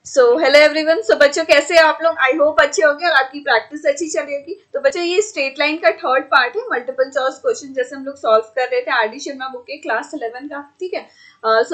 Hello everyone. बच्चों कैसे हैं आप लोग? आई होप अच्छे होंगे और आपकी प्रैक्टिस अच्छी चल रही होगी। तो बच्चों ये स्ट्रेट लाइन का थर्ड पार्ट है, मल्टीपल चॉइस क्वेश्चन जैसे हम लोग सॉल्व कर रहे थे आरडी शर्मा बुक के क्लास 11 का। ठीक है।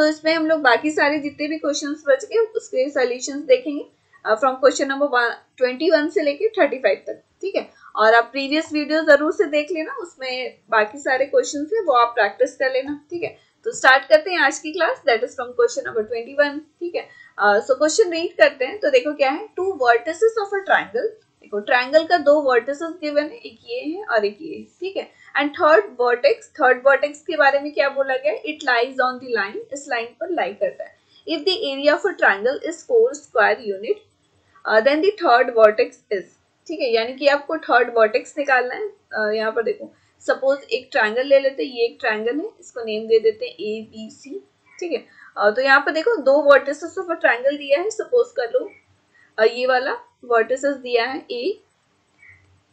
इसमें हम लोग बाकी सारे जितने भी क्वेश्चन बच गए उसके सोल्यूशन देखेंगे फ्रॉम क्वेश्चन नंबर 21 से लेके 35 तक। ठीक है। और आप प्रीवियस वीडियो जरूर से देख लेना, उसमें बाकी सारे क्वेश्चन है वो आप प्रैक्टिस कर लेना। ठीक है। तो स्टार्ट करते हैं आज की class, that is from question number 21। ठीक है। क्वेश्चन रीड करते हैं। तो देखो क्या है, two vertices of a triangle. देखो ट्राइंगल का दो वर्टिसेस गिवन है, एक ये है और एक ये है। ठीक है। एंड थर्ड वर्टेक्स के बारे में क्या बोला गया? It lies on the line, इस लाइन पर लाई करता है। If the area of a triangle is 4 square unit then the third vertex is. ठीक है, यानी कि आपको थर्ड वर्टेक्स निकालना है। यहाँ पर देखो, सपोज एक ट्राइंगल ले लेते हैं, ये एक ट्राइंगल है, इसको नेम दे देते हैं ए बी सी। ठीक है। तो यहाँ पर देखो दो वर्टिसेस ऑफ अ ट्राइंगल दिया है, सपोज कर लो ये वाला वर्टिसेस दिया है a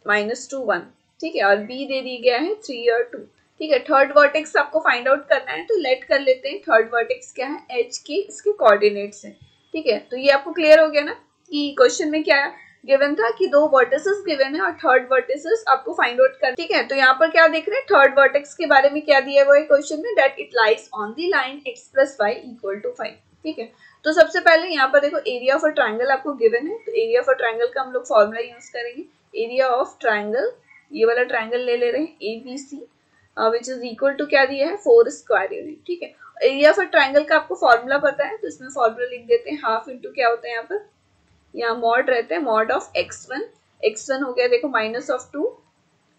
-2 1। ठीक है। और b दे दी गया है 3 और 2। ठीक है। थर्ड वर्टेक्स आपको फाइंड आउट करना है, तो लेट कर लेते हैं थर्ड वर्टेक्स क्या है, h के इसके कोऑर्डिनेट्स है। ठीक है। तो ये आपको क्लियर हो गया ना कि क्वेश्चन में क्या गिवन था कि दो वर्टिसेस गिवन है और थर्ड वर्टिसेस आपको फाइंड आउट कर। ठीक है। तो यहाँ पर क्या देख रहे हैं, थर्ड वर्टेक्स के बारे में क्या दिया हुआ है क्वेश्चन में, that it lies on the line x + y = 5। ठीक है। तो सबसे पहले यहाँ पर देखो एरिया ऑफ अ ट्राइंगल आपको गिवन है, तो एरिया ऑफ अ ट्राइंगल का हम लोग फॉर्मूला यूज करेंगे। एरिया ऑफ ट्राइंगल, ये वाला ट्राइंगल ले रहे हैं ABC, which is equal to क्या दिया है, 4 स्क्वायर यूनिट। ठीक है। एरिया ऑफ अ ट्राइंगल का आपको फॉर्मूला पता है, तो इसमें फॉर्मूला लिख देते हैं, हाफ इंटू क्या होता है यहाँ पर, यहाँ मॉड रहता है, मॉड ऑफ x1 हो गया देखो -2,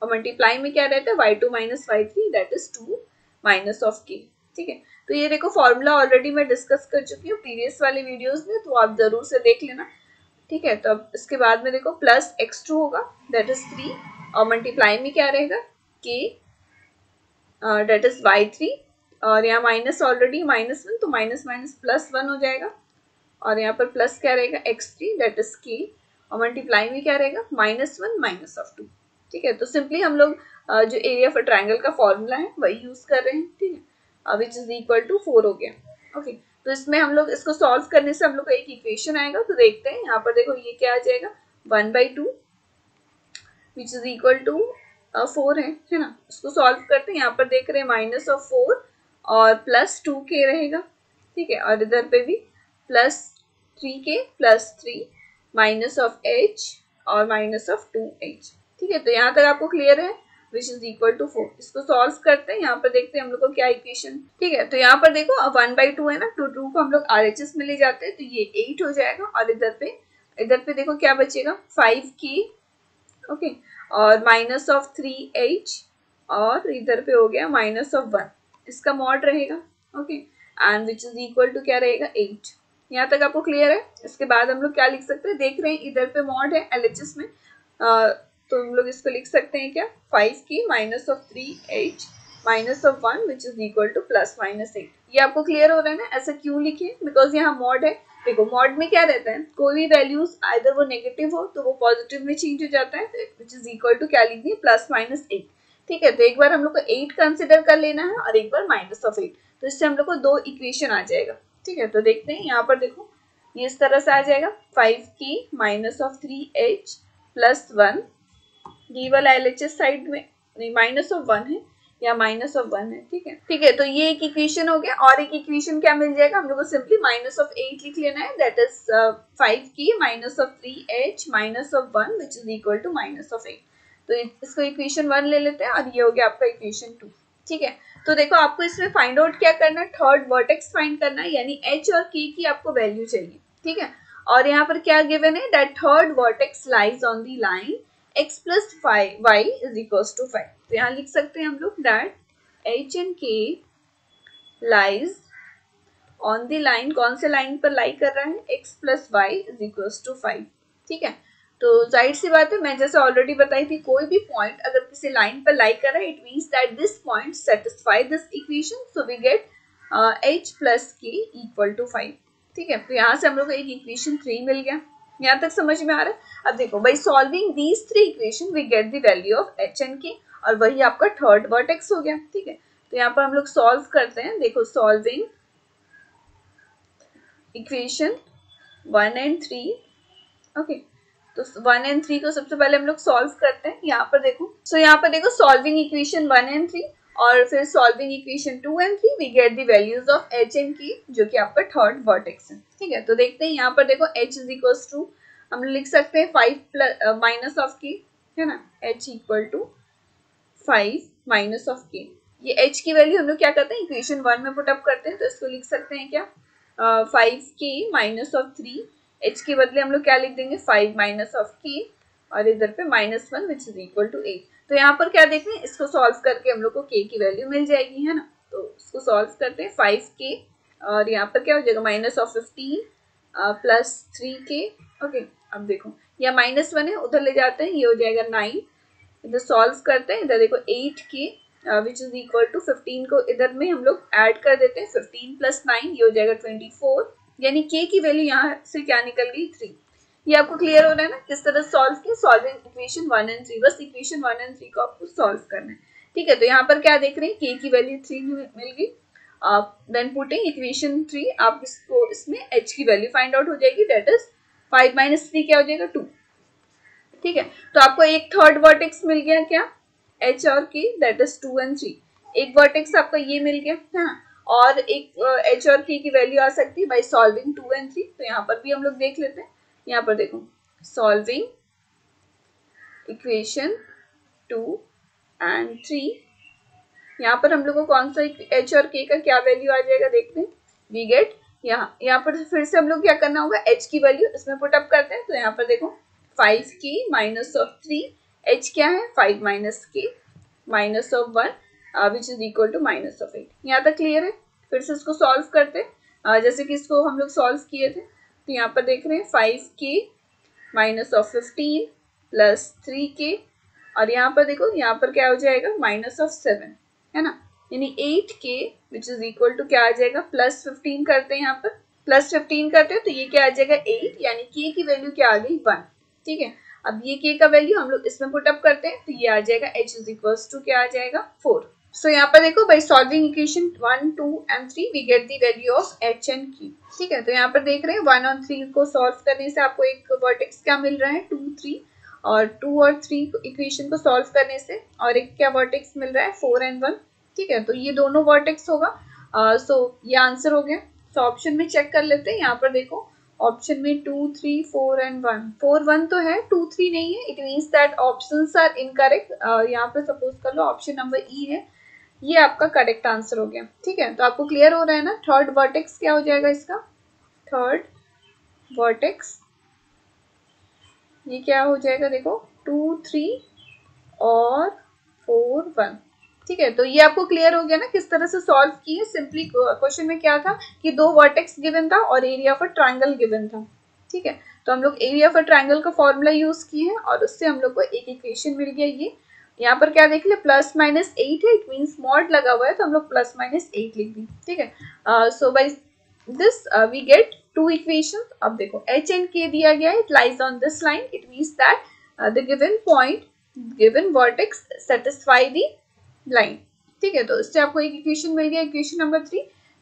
और मल्टीप्लाई में क्या रहता है y2 - y3 that is 2 -k। ठीक है। तो ये देखो फॉर्मूला ऑलरेडी मैं डिस्कस कर चुकी हूँ प्रीवियस वाले वीडियोस में, तो आप जरूर से देख लेना। ठीक है। तो अब इसके बाद में देखो प्लस x2 होगा दैट इज 3, और मल्टीप्लाई में क्या रहेगा k दैट इज y3, और यहाँ माइनस ऑलरेडी -1, तो माइनस माइनस +1 हो जाएगा, और यहाँ पर प्लस क्या रहेगा x3 दैट इज k, और मल्टीप्लाई में क्या रहेगा -1 -2। ठीक है। तो सिंपली हम लोग जो एरिया ऑफ ट्राइंगल का फॉर्मूला है वही यूज कर रहे हैं। ठीक है। विच इज इक्वल टू 4 हो गया। ओके। तो इसमें हम लोग इसको सॉल्व करने से हम लोग का एक इक्वेशन आएगा, तो देखते हैं यहाँ पर देखो ये क्या आ जाएगा, 1/2 विच इज इक्वल टू 4 है ना। इसको सॉल्व करते हैं, यहाँ पर देख रहे हैं -4 और +2k रहेगा। ठीक है। और इधर पे भी +3k +3 -h और -2h। ठीक है। तो यहाँ तक आपको क्लियर है, विच इज इक्वल टू 4। इसको सॉल्व करते हैं, यहाँ पर देखते हैं हम लोग को क्या इक्वेशन। ठीक है। तो यहाँ पर देखो 1/2 है ना, तो 2 को हम लोग RHS में ले जाते हैं, तो ये 8 हो जाएगा, और इधर पे देखो क्या बचेगा 5k। ओके। और -3h, और इधर पे हो गया -1, इसका मॉड रहेगा। Okay. And which is equal to क्या रहेगा 8। यहाँ तक आपको क्लियर है। इसके बाद हम लोग क्या लिख सकते हैं, देख रहे हैं इधर पे मॉड है LHS में, तो हम लोग इसको लिख सकते हैं क्या, 5k -3h -1 which is equal to +-8। ये आपको क्लियर हो रहा है ना, ऐसा क्यों लिखे, बिकॉज यहाँ मॉड है। देखो मॉड में क्या रहता है, कोई भी वैल्यूज आइदर वो नेगेटिव हो तो वो पॉजिटिव में चेंज हो जाता है, विच इज इक्वल टू क्या लिख दिए, +-8। ठीक है। तो एक बार हम लोग को 8 कंसिडर कर लेना है और एक बार -8, तो इससे हम लोग को दो इक्वेशन आ जाएगा। ठीक है। तो देखते हैं यहाँ पर देखो ये इस तरह से आ जाएगा, 5k -3h +1, ये वाला LHS साइड में नहीं -1 है, या -1 है। ठीक है। ठीक है। तो ये एक इक्वेशन हो गया, और एक इक्वेशन क्या मिल जाएगा हम लोग को, सिंपली -8 लिख लेना है, that is 5k -3h -1 which is equal to -8। तो इसको इक्वेशन 1 ले लेते हैं, और ये हो गया आपका इक्वेशन 2। ठीक है। तो देखो आपको इसमें फाइंड आउट क्या करना है, थर्ड वर्टेक्स फाइंड करना है, यानी h और k की आपको वैल्यू चाहिए। ठीक है। और यहाँ पर क्या गिवन है, that third vertex lies on the line x + y is equals to 5। तो यहाँ लिख सकते हैं हम लोग that h and k lies on the line, कौन से लाइन पर लाई कर रहा है, x + y is equals to 5। ठीक है। तो जाहिर सी बात है, मैं जैसे ऑलरेडी बताई थी, कोई भी पॉइंट अगर किसी लाइन पर लाई कर रहा है, it means that this point satisfy this equation, so we get h + k = 5। ठीक है। तो यहाँ से हम लोग को एक इक्वेशन 3 मिल गया। यहाँ तक समझ में आ रहा है। अब देखो by solving these 3 equation we get the value of h and k, और वही आपका थर्ड वर्टेक्स हो गया। ठीक है। तो यहाँ पर हम लोग सॉल्व करते हैं, देखो सॉल्विंग इक्वेशन 1 एंड 3। ओके, तो 1 एंड 3 को सबसे पहले हम लोग सॉल्व करते हैं। यहाँ पर देखो, सो यहाँ पर देखो सॉल्विंग इक्वेशन 1 एंड 3 और फिर solving equation 2 and 3 we get the values of h and k, जो कि आपका थर्ड वर्टेक्स है। ठीक है, तो देखते हैं यहाँ पर देखो h इज इक्वल टू, हम लिख सकते हैं 5 प्लस माइनस ऑफ k, है ना, h equal to 5 minus of k। ये h की वैल्यू हम लोग क्या करते हैं, इक्वेशन 1 में पुट अप करते हैं, तो इसको लिख सकते हैं क्या, 5k माइनस ऑफ 3, h के बदले हम लोग क्या लिख देंगे, 5 माइनस ऑफ k, और इधर पे -1 विच इज इक्वल टू 8। तो यहाँ पर क्या देख रहे हैं, इसको सॉल्व करके हम लोग को k की वैल्यू मिल जाएगी, है ना। तो इसको सॉल्व करते हैं, 5k और यहाँ पर क्या हो जाएगा, minus of 15 plus 3k। Okay, अब देखो यहाँ -1 है, उधर ले जाते हैं, ये हो जाएगा 9। इधर सॉल्व करते हैं, इधर देखो 8k which is equal to 15 को इधर में हम लोग ऐड कर देते हैं, 15 प्लस 9 ये हो जाएगा 24, यानी k की वैल्यू यहाँ से क्या निकल गई, 3। ये आपको क्लियर हो रहा है ना, किस तरह सॉल्व किया, सॉल्विंग इक्वेशन 1 एंड 3, बस इक्वेशन 1 एंड 3 को आपको सॉल्व करना है। ठीक है, तो यहाँ पर क्या देख रहे हैं, k की वैल्यू 3 मिल गई, देन पुटिंग इक्वेशन 3, आप इसको इसमें h की वैल्यू फाइंड आउट हो जाएगी, दैट इज 5 माइनस 3 क्या हो जाएगा, 2। ठीक है, तो आपको एक थर्ड वर्टेक्स मिल गया क्या, h और k, दैट इज 2 एंड 3। एक वर्टेक्स आपका ये मिल गया, है ना, और एक h और k की वैल्यू आ सकती है बाय सॉल्विंग 2 एंड 3। तो यहाँ पर भी हम लोग देख लेते हैं, यहाँ पर देखो सॉल्विंग इक्वेशन 2 एंड 3, यहाँ पर हम लोग को कौन सा h और k का क्या वैल्यू आ जाएगा, देखते हैं, वी गेट यहाँ पर फिर से हम लोग क्या करना होगा, h की वैल्यू इसमें पुट अप करते हैं। तो यहाँ पर देखो 5k माइनस ऑफ 3, h क्या है, 5 minus k minus of 1 which is equal to minus of 8। यहाँ तक क्लियर है। फिर से इसको सॉल्व करते हैं, जैसे कि इसको हम लोग सॉल्व किए थे। तो यहाँ पर देख रहे हैं 5k minus of 15 plus 3k, और यहाँ पर देखो यहाँ पर क्या हो जाएगा, माइनस ऑफ 7, है ना, यानी 8k which is equal to क्या आ जाएगा, प्लस 15 करते हैं, यहाँ पर प्लस 15 करते हैं तो ये क्या आ जाएगा 8, यानी k की वैल्यू क्या आ गई 1। ठीक है, अब ये k का वैल्यू हम लोग इसमें पुट अप करते हैं, तो ये आ जाएगा h इज इक्वल टू क्या आ जाएगा 4। सो यहाँ पर देखो by solving equation 1, 2 and 3 we get the value of h and k। ठीक है, तो यहाँ पर देख रहे हैं 1 और 3 को सॉल्व करने से आपको एक वर्टेक्स क्या मिल रहा है, 2, 3, और 2 और 3 इक्वेशन को सॉल्व करने से और एक क्या वर्टेक्स मिल रहा है, 4 एंड 1। ठीक है, तो ये दोनों वर्टेक्स होगा। सो ये आंसर हो गया। सो ऑप्शन में चेक कर लेते हैं, यहाँ पर देखो ऑप्शन में 2, 3, 4 एंड 1, 4, 1 तो है, 2, 3 नहीं है, it means that options are incorrect. यहाँ पर सपोज कर लो ऑप्शन नंबर ई है, ये आपका करेक्ट आंसर हो गया। ठीक है, तो आपको क्लियर हो रहा है ना, थर्ड वर्टेक्स क्या हो जाएगा इसका, थर्ड वर्टेक्स ये क्या हो जाएगा, देखो 2, 3 और 4, 1। ठीक है, तो ये आपको क्लियर हो गया ना किस तरह से सॉल्व किए। सिंपली क्वेश्चन में क्या था कि दो वर्टेक्स गिवन था और area of a triangle given था। ठीक है, तो हम लोग एरिया ऑफ अ ट्रायंगल का फॉर्मूला यूज किए हैं और उससे हम लोग को एक इक्वेशन मिल गया। ये यहाँ पर क्या देख ले, प्लस माइनस 8 है, इट मीन्स मॉड लगा हुआ है तो हम लोग प्लस माइनस 8 लिख दी। ठीक है, so by this we get to equation. अब देखो h एंड k दिया गया है, it lies on this line, it means that the given point given vertex satisfy the line. ठीक है, तो इससे आपको एक इक्वेशन मिल गया, equation number 3।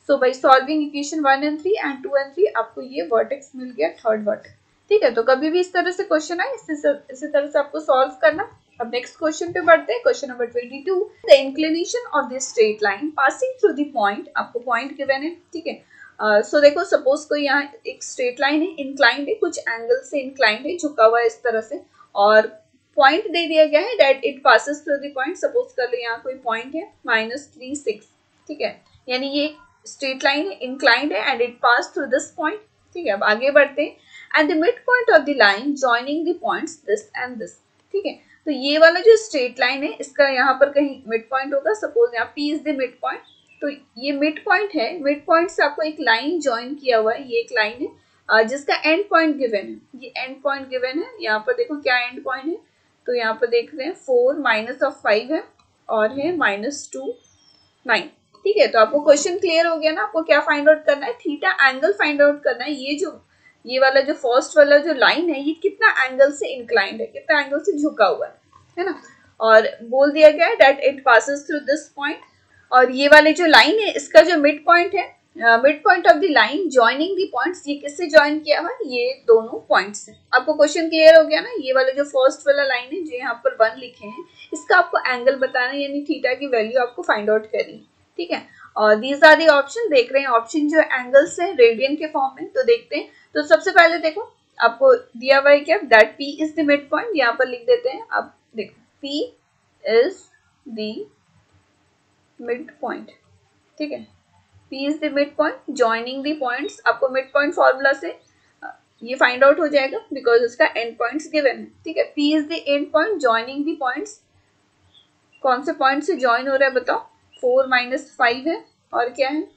So by solving equation 1 and 3 and 2 and 3 आपको ये वर्टेक्स मिल गया, थर्ड वर्टेक्स। ठीक है, तो कभी भी इस तरह से क्वेश्चन आए इसी तरह से आपको सॉल्व करना। अब नेक्स्ट क्वेश्चन पे बढ़ते हैं, question number 22। The inclination of the straight line passing through the point, आपको पॉइंट गिवन है। ठीक है, सो देखो सपोज कोई यहाँ एक स्ट्रेट लाइन है, इंक्लाइंड है, कुछ एंगल से इंक्लाइंड है, झुका हुआ है इस तरह से, और पॉइंट दे दिया गया है that it passes through the point. Suppose कर लो यहाँ कोई पॉइंट है -3, 6। ठीक है, यानी ये स्ट्रेट लाइन है, इंक्लाइंड है and it pass through this point. ठीक है, अब आगे बढ़ते हैं, and the mid point of the line joining the points this and this. ठीक है, तो ये वाला जो स्ट्रेट लाइन है इसका यहाँ पर कहीं मिड पॉइंट होगा, सपोज यहाँ P is the mid point, तो ये मिड पॉइंट है, मिड पॉइंट से आपको एक लाइन ज्वाइन किया हुआ है, ये एक लाइन है जिसका एंड पॉइंट गिवन है, ये एंड पॉइंट गिवन है। यहाँ पर देखो क्या एंड पॉइंट है, तो यहाँ पर देख रहे हैं 4 माइनस ऑफ 5 है और है -2, 9। ठीक है, तो आपको क्वेश्चन क्लियर हो गया ना, आपको क्या फाइंड आउट करना है, थीटा एंगल फाइंड आउट करना है। ये वाला जो फर्स्ट वाला जो लाइन है ये कितना एंगल से इंक्लाइंड है, कितना एंगल से झुका हुआ है ना, और बोल दिया गया है that it passes through this point. और ये वाले जो लाइन है इसका जो मिड पॉइंट है mid point of the line joining the points, ये किससे ज्वाइन किया हुआ है, ये दोनों पॉइंट्स से। आपको क्वेश्चन क्लियर हो गया ना, ये वाला जो फर्स्ट वाला लाइन है जो यहाँ पर 1 लिखे हैं, इसका आपको एंगल बताना है, यानी थीटा की वैल्यू आपको फाइंड आउट करनी है, ठीक है। और दीज आर दी ऑप्शन, देख रहे हैं ऑप्शन जो एंगल्स है रेडियन के फॉर्म में, तो देखते हैं। तो सबसे पहले देखो आपको दिया हुआ है क्या, that P is the mid point, यहाँ पर लिख देते हैं। अब देखो P is the mid point, ठीक है। P is the midpoint joining the points, आपको midpoint फॉर्मूला से ये फाइंड आउट हो जाएगा बिकॉज उसका एंड पॉइंट्स गिवन है, ठीक है। P is the end point joining the points, कौन से पॉइंट से ज्वाइन हो रहा है बताओ, 4 - 5 है और क्या है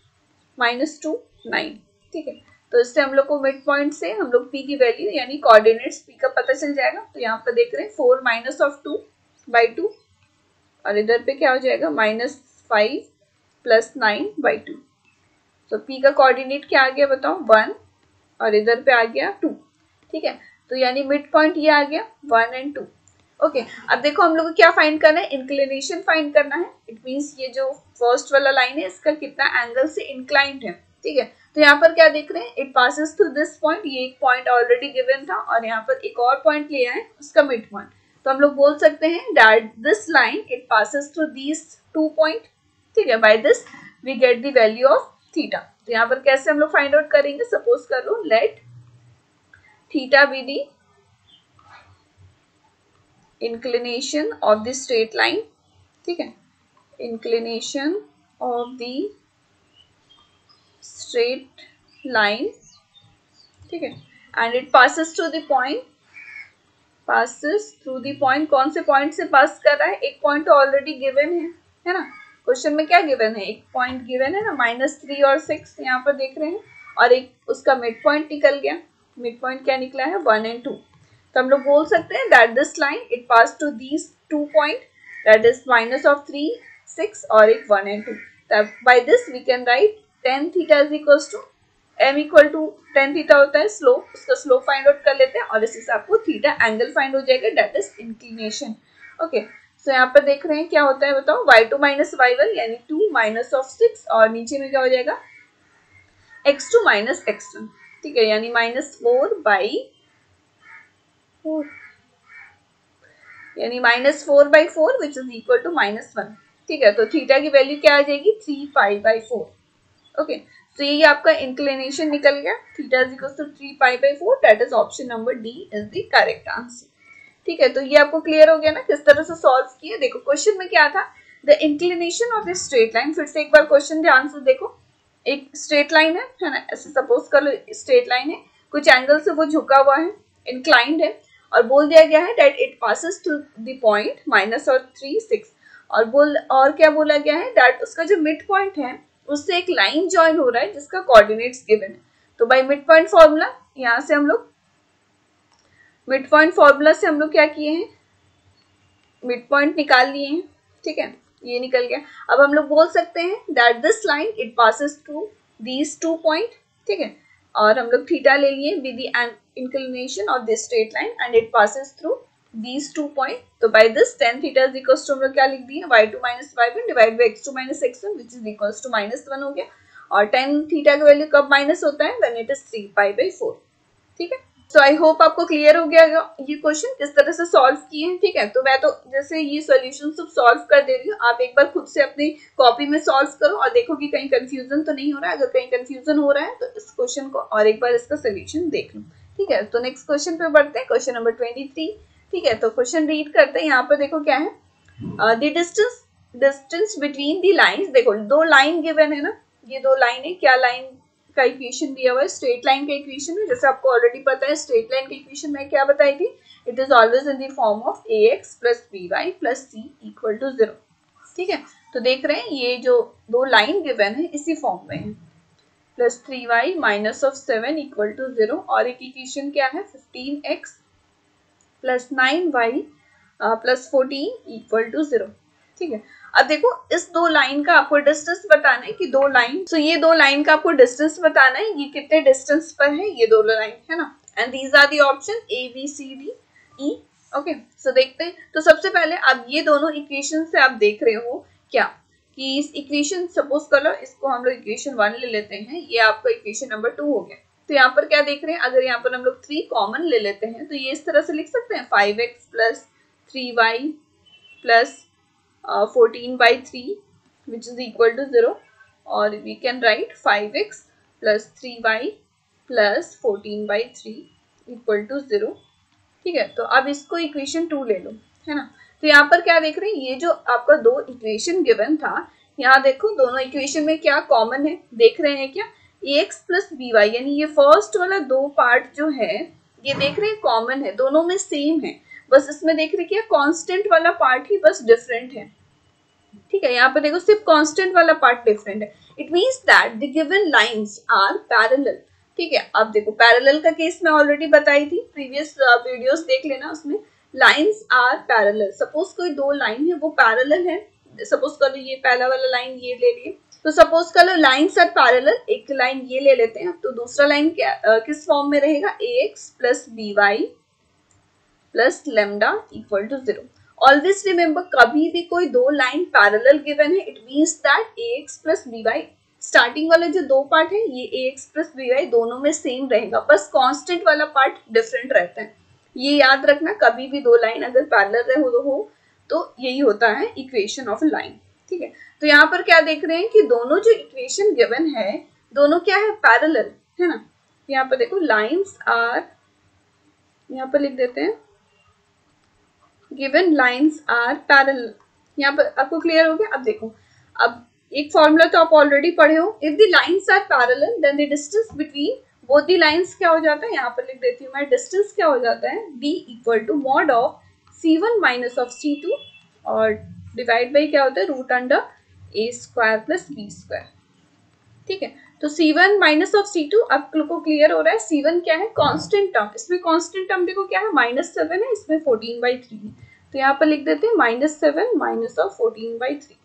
-2 9, ठीक है। तो इससे हम लोग को मिड पॉइंट से हम लोग P की वैल्यू यानी कोऑर्डिनेट्स P का पता चल जाएगा। तो यहाँ पर देख रहे हैं 4 - 2/2 और इधर पे क्या हो जाएगा -5 + 9/2। तो P का कोऑर्डिनेट क्या आ गया बताओ 1 और इधर पे आ गया 2, ठीक है। तो यानी मिड पॉइंट ये आ गया 1 और 2, ओके। अब देखो हम लोग को क्या फाइंड करना है, इंक्लिनेशन फाइंड करना है। इट मींस ये जो फर्स्ट वाला लाइन है इसका कितना एंगल से इंक्लाइंड है, ठीक है। तो यहाँ पर क्या देख रहे हैं, it passes through this point, ये एक पॉइंट ऑलरेडी गिवन था और यहाँ पर एक और पॉइंट लिया है उसका मिड पॉइंट। तो हम लोग बोल सकते हैं that this line it passes through these 2 point, ठीक है। By this we get the value of theta. तो यहाँ पर कैसे हम लोग फाइंड आउट करेंगे, सपोज कर लो let theta be the inclination of the straight line, ठीक है, inclination of the straight line, ठीक है, and it passes through the point, passes through the point, कौन से पॉइंट से पास कर रहा है, एक पॉइंट तो ऑलरेडी गिवन है ना, क्वेश्चन में क्या गिवन है, एक पॉइंट गिवन है ना -3 और 6 यहाँ पर देख रहे हैं, और एक उसका मिड पॉइंट निकल गया, मिड पॉइंट क्या निकला है 1 और 2। तो हम लोग बोल सकते हैं that this line it pass to these 2 point, that is -3 6 और एक 1 और 2। तब by this we can write tan theta is equal to m equal to tan theta होता है स्लोप, उसका स्लोप फाइंड आउट कर लेते हैं और इसी से आपको थीटा एंगल फाइंड हो जाएगा, दैट इज इंक्लिनेशन, ओके। तो यहाँ पर देख रहे हैं क्या होता है बताओ, y2 - y1 यानी 2 - 6 और नीचे में क्या हो जाएगा x2 - x1, ठीक है, यानी -4/4 यानी -4/4 विच इज इक्वल टू -1, ठीक है। तो थीटा की वैल्यू क्या आ जाएगी 3π/4, ओके। तो ये आपका इंक्लिनेशन निकल गया, theta is equal to 3π/4, that is option number D is the correct answer, ठीक है। तो ये आपको क्लियर हो गया ना किस तरह से सॉल्व किया। देखो क्वेश्चन में क्या था, the inclination of the straight line, फिर से एक बार क्वेश्चन ध्यान से देखो, एक स्ट्रेट लाइन है ना, ऐसे सपोज कर लो स्ट्रेट लाइन है, कुछ एंगल से वो झुका हुआ है, इंक्लाइंड है, और बोल दिया गया है that it passes through the point -3 6, और क्या बोला गया है दैट उसका जो मिड पॉइंट है उससे एक लाइन ज्वाइन हो रहा है जिसका कोऑर्डिनेट्स गिवन है। तो बाय मिड पॉइंट फॉर्मूला, यहाँ से हम लोग मिड पॉइंट फॉर्मूला से हम लोग क्या किए हैं, मिड पॉइंट निकाल लिए हैं, ठीक है, ये निकल गया। अब हम लोग बोल सकते हैं that this line it passes through these 2 point, ठीक है, और हम लोग थीटा ले लिए with the inclination of this straight line and it passes through these 2 point. तो by this tan theta is equal to हम लोग क्या लिख दिए y2 - y1 divide by x2 - x1 which is equal to -1 हो गया। और tan थीटा का वैल्यू कब माइनस होता है, व्हेन इट इज 3π/4, ठीक है। सो आई होप आपको क्लियर हो गया ये क्वेश्चन किस तरह से सॉल्व किए हैं, ठीक है। तो मैं तो जैसे ये सॉल्यूशन सब सॉल्व कर दे रही हूँ, आप एक बार खुद से अपनी कॉपी में सॉल्व करो और देखो कि कहीं कंफ्यूजन तो नहीं हो रहा है। अगर कहीं कंफ्यूजन हो रहा है तो इस क्वेश्चन को और एक बार इसका सोल्यूशन देख लो, ठीक है। तो नेक्स्ट क्वेश्चन पे बढ़ते हैं, क्वेश्चन नंबर 23, ठीक है। तो क्वेश्चन रीड करते हैं, यहाँ पर देखो क्या है, the distance between the lines, देखो 2 लाइन गिवन है ना, ये 2 लाइन है, क्या लाइन का इक्वेशन दिया हुआ है, स्ट्रेट लाइन का इक्वेशन है, जैसे आपको ऑलरेडी पता है स्ट्रेट लाइन का इक्वेशन मैं क्या बताई थी, it is always in the form of ax + by + c = 0, ठीक है। तो देख रहे हैं ये जो 2 लाइन गिवन है इसी फॉर्म में है, +3y - 7 = 0, और एक इक्वेशन क्या है 15x + 9y + 14 = 0, ठीक है। अब देखो इस 2 लाइन का आपको डिस्टेंस बताना है कि 2 लाइन, सो ये 2 लाइन का आपको डिस्टेंस बताना है, ये कितने डिस्टेंस पर है ये 2 लाइन, है ना, and these are the option A B C D E, okay. So देखते हैं, तो सबसे पहले अब ये दोनों इक्वेशन से आप देख रहे हो क्या, कि इस इक्वेशन सपोज कर लो इसको हम लोग इक्वेशन 1 ले लेते हैं, ये आपका इक्वेशन नंबर 2 हो गया। तो यहाँ पर क्या देख रहे हैं, अगर यहाँ पर हम लोग 3 कॉमन ले लेते हैं तो ये इस तरह से लिख सकते हैं 5x plus 3y plus 14/3 which is equal to 0, or we can write 5x plus 3y plus 14/3 equal to 0। ठीक है, तो अब इसको इक्वेशन 2 ले लो, है ना। तो यहाँ पर क्या देख रहे हैं, ये जो आपका दो इक्वेशन गिवन था, यहाँ देखो दोनों इक्वेशन में क्या कॉमन है, देख रहे हैं क्या, ax प्लस by, यानी ये फर्स्ट वाला दो पार्ट जो है ये देख रहे हैं कॉमन है, दोनों में सेम है, बस इसमें देख रहे क्या कांस्टेंट वाला पार्ट ही बस डिफरेंट है। ठीक है, यहाँ पे देखो सिर्फ कांस्टेंट वाला पार्ट डिफरेंट है। It means that the given lines are parallel. ठीक है, अब देखो पैरेलल का केस मैं ऑलरेडी बताई थी, प्रीवियस वीडियोस देख लेना, उसमें लाइंस आर पैरेलल। सपोज कोई दो लाइन है वो पैरेलल है, सपोज कर लो ये पहला वाला लाइन ये ले लिए, तो सपोज कर लो लाइंस आर पैरेलल, एक लाइन ये ले लेते हैं, तो दूसरा लाइन क्या किस फॉर्म में रहेगा, ax plus by plus lambda equal to 0। Always remember, कभी भी कोई दो लाइन पैरेलल गिवन है, it means that ax plus by, starting वाले जो दो पार्ट है ये ax प्लस by दोनों में सेम रहेगा, बस कांस्टेंट वाला पार्ट डिफरेंट रहता है। ये याद रखना, कभी भी दो लाइन अगर पैरेलल हो तो यही होता है इक्वेशन ऑफ लाइन। ठीक है, तो यहाँ पर क्या देख रहे हैं कि दोनों जो इक्वेशन गिवन है दोनों क्या है, पैरेलल, है ना। यहाँ पर देखो लाइन्स आर, यहाँ पर लिख देते हैं गिवन लाइन्स आर पैरेलल। यहाँ पर आपको क्लियर हो गया। अब देखो, अब एक फॉर्मूला तो आप ऑलरेडी पढ़े हो, if the lines are parallel then the distance between both the lines क्या हो जाता है, यहाँ पर लिख देती हूँ मैं, डिस्टेंस क्या हो जाता है, d equal to mod of c1 minus of c2 और डिवाइड बाई क्या होता है, root under a square plus b square. ठीक है, तो c1 माइनस ऑफ c2 आपको क्लियर हो रहा है, c1 क्या है, कांस्टेंट टर्म, इसमें कांस्टेंट टर्म देखो क्या है, -7 है, इसमें 14/3 है, तो यहाँ पर लिख देते हैं -7 माइनस ऑफ 14/3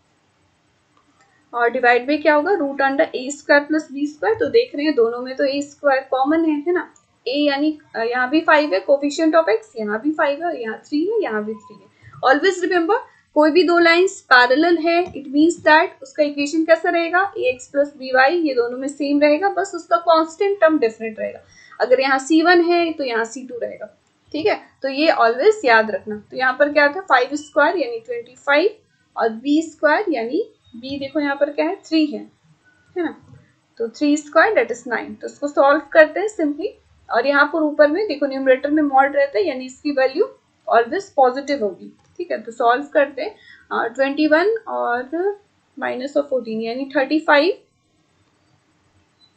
और डिवाइड बाई क्या होगा, root under a square plus b square. तो देख रहे हैं दोनों में तो a स्क्वायर कॉमन है ना, a यानी यहाँ भी 5 है, कोफिशिएंट ऑफ x यहाँ भी 5 है और यहाँ 3 है, यहाँ भी 3 है। ऑलवेज रिमेंबर, कोई भी दो लाइंस पैरेलल है, इट मींस दैट उसका इक्वेशन कैसा रहेगा, ax प्लस by, ये दोनों में सेम रहेगा, बस उसका कांस्टेंट टर्म डिफरेंट रहेगा। अगर यहाँ c1 है तो यहाँ c2 रहेगा। ठीक है, तो ये ऑलवेज याद रखना। तो यहाँ पर क्या था, 5 स्क्वायर यानी 25 और b स्क्वायर यानी b देखो यहाँ पर क्या है, 3 है ना, तो 3 स्क्वायर दैट इज 9। तो इसको सॉल्व करते हैं सिंपली, और यहाँ पर ऊपर में देखो न्यूमरेटर में मॉड रहता है, यानी इसकी वैल्यू ऑलवेज पॉजिटिव होगी। ठीक है, तो सॉल्व करते हैं 21 और माइनस ऑफ 14 यानी 35।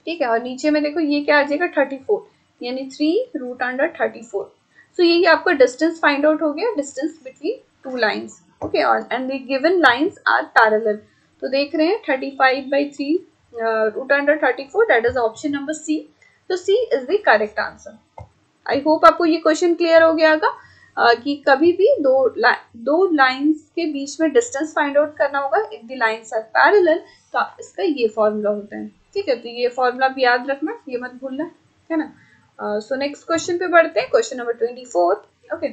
ठीक है, और नीचे में देखो ये क्या आ जाएगा, 34 यानी 3 रूट अंडर 34। सो ये आपका डिस्टेंस फाइंड आउट हो गया, distance between two lines. Okay, and the given lines are parallel. तो देख रहे हैं 35/3 root under 34, that is option number C. तो C is the correct answer. I hope आपको ये क्वेश्चन क्लियर हो गया होगा कि कभी भी दो लाइंस के बीच में डिस्टेंस फाइंड आउट करना होगा, if the lines are parallel, तो इसका ये फॉर्मूला होता है। ठीक है, तो ये फॉर्मूला भी याद रखना, ये मत भूलना, है ना। सो नेक्स्ट क्वेश्चन पे बढ़ते हैं, क्वेश्चन नंबर 24। ओके,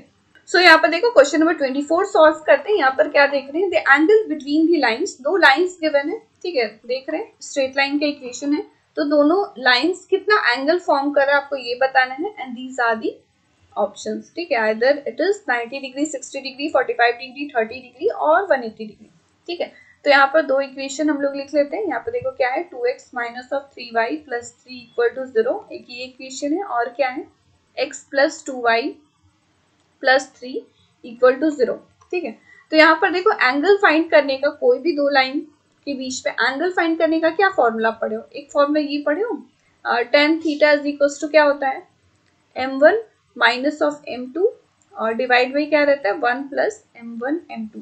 सो यहाँ पर देखो क्वेश्चन नंबर 24 सॉल्व करते हैं। यहाँ पर क्या देख रहे हैं, the angle between the lines, दो लाइंस गिवन है। ठीक है, देख रहे हैं स्ट्रेट लाइन का इक्वेशन है, तो दोनों लाइंस कितना एंगल फॉर्म कर रहा है आपको ये बताना है, and these are the options. ठीक है, either it is 90 degree, 60 degree, 45 degree, 30 degree और 180 डिग्री। ठीक है, तो यहाँ पर दो इक्वेशन हम लोग लिख लेते हैं। यहाँ पर देखो क्या है, 2x minus of 3y plus 3 equal to 0, एक ये इक्वेशन है, और क्या है, x plus 2y plus 3 equal to 0। ठीक है, तो यहाँ पर देखो एंगल फाइंड करने का, कोई भी दो लाइन के बीच में एंगल फाइंड करने का क्या फॉर्मूला पढ़े हो, एक फॉर्मूला ये पढ़े हो, tan theta is equal to क्या होता है, m1 माइनस ऑफ m2 और डिवाइड बाई क्या रहता है, 1 प्लस m1 m2।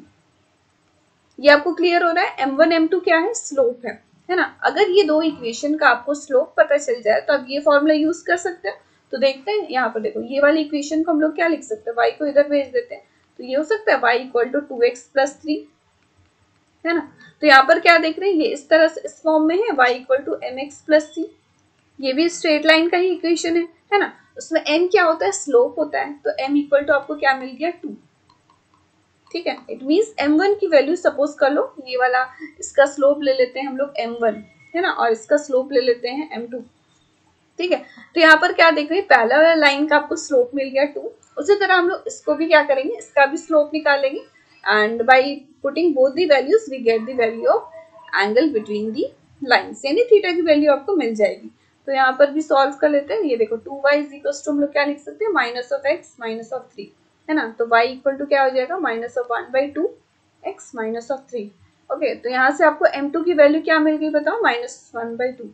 ये आपको क्लियर हो रहा है, m1 m2 क्या है, स्लोप है ना। अगर ये दो इक्वेशन का आपको स्लोप पता चल जाए तो आप ये फॉर्मूला यूज कर सकते हैं। तो देखते हैं यहाँ पर देखो, ये वाली इक्वेशन को हम लोग क्या लिख सकते हैं, y को इधर भेज देते हैं, तो ये हो सकता है y equal to 2x plus 3, है ना। तो यहाँ पर क्या देख रहे हैं, ये इस तरह से इस फॉर्म में है, y equal to mx plus c, ये भी स्ट्रेट लाइन का ही इक्वेशन है ना। उसमें m क्या होता है, स्लोप होता है, तो m इक्वल टू आपको क्या मिल गया, 2। ठीक है। इट मीन्स m1 की वैल्यू सपोज कर लो, ये वाला इसका स्लोप ले लेते हैं हम लोग m1, है ना, और इसका स्लोप ले लेते हैं m2। ठीक है, तो यहाँ पर क्या देख रहे हैं, पहला वाला लाइन का आपको स्लोप मिल गया 2, उसी तरह हम लोग इसको भी क्या करेंगे, इसका भी स्लोप निकालेंगे, and by putting both the values we get the value of angle between the lines, यानी थीटा की वैल्यू आपको मिल जाएगी। तो यहाँ पर भी सॉल्व कर लेते हैं। ये देखो 2y इज इक्वल टू हम लोग क्या लिख सकते हैं, minus of x minus of 3, है ना, तो y इक्वल टू क्या हो जाएगा, minus of 1/2 x minus of 3। Okay, तो यहाँ से आपको m2 की वैल्यू क्या मिल गई बताओ, -1/2।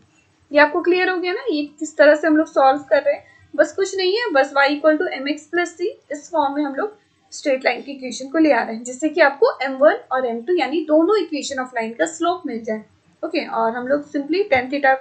ये आपको क्लियर हो गया ना, ये किस तरह से हम लोग सॉल्व कर रहे हैं, बस कुछ नहीं है, बस y equal to M X plus C, इस फॉर्म में हम लोग स्ट्रेट लाइन की इक्वेशन को ले आ रहे हैं, जिससे कि आपको m1 और m2 यानी दोनों इक्वेशन ऑफ लाइन का स्लोप मिल जाए। ओके, और हम लोग सिंपली tan थीटा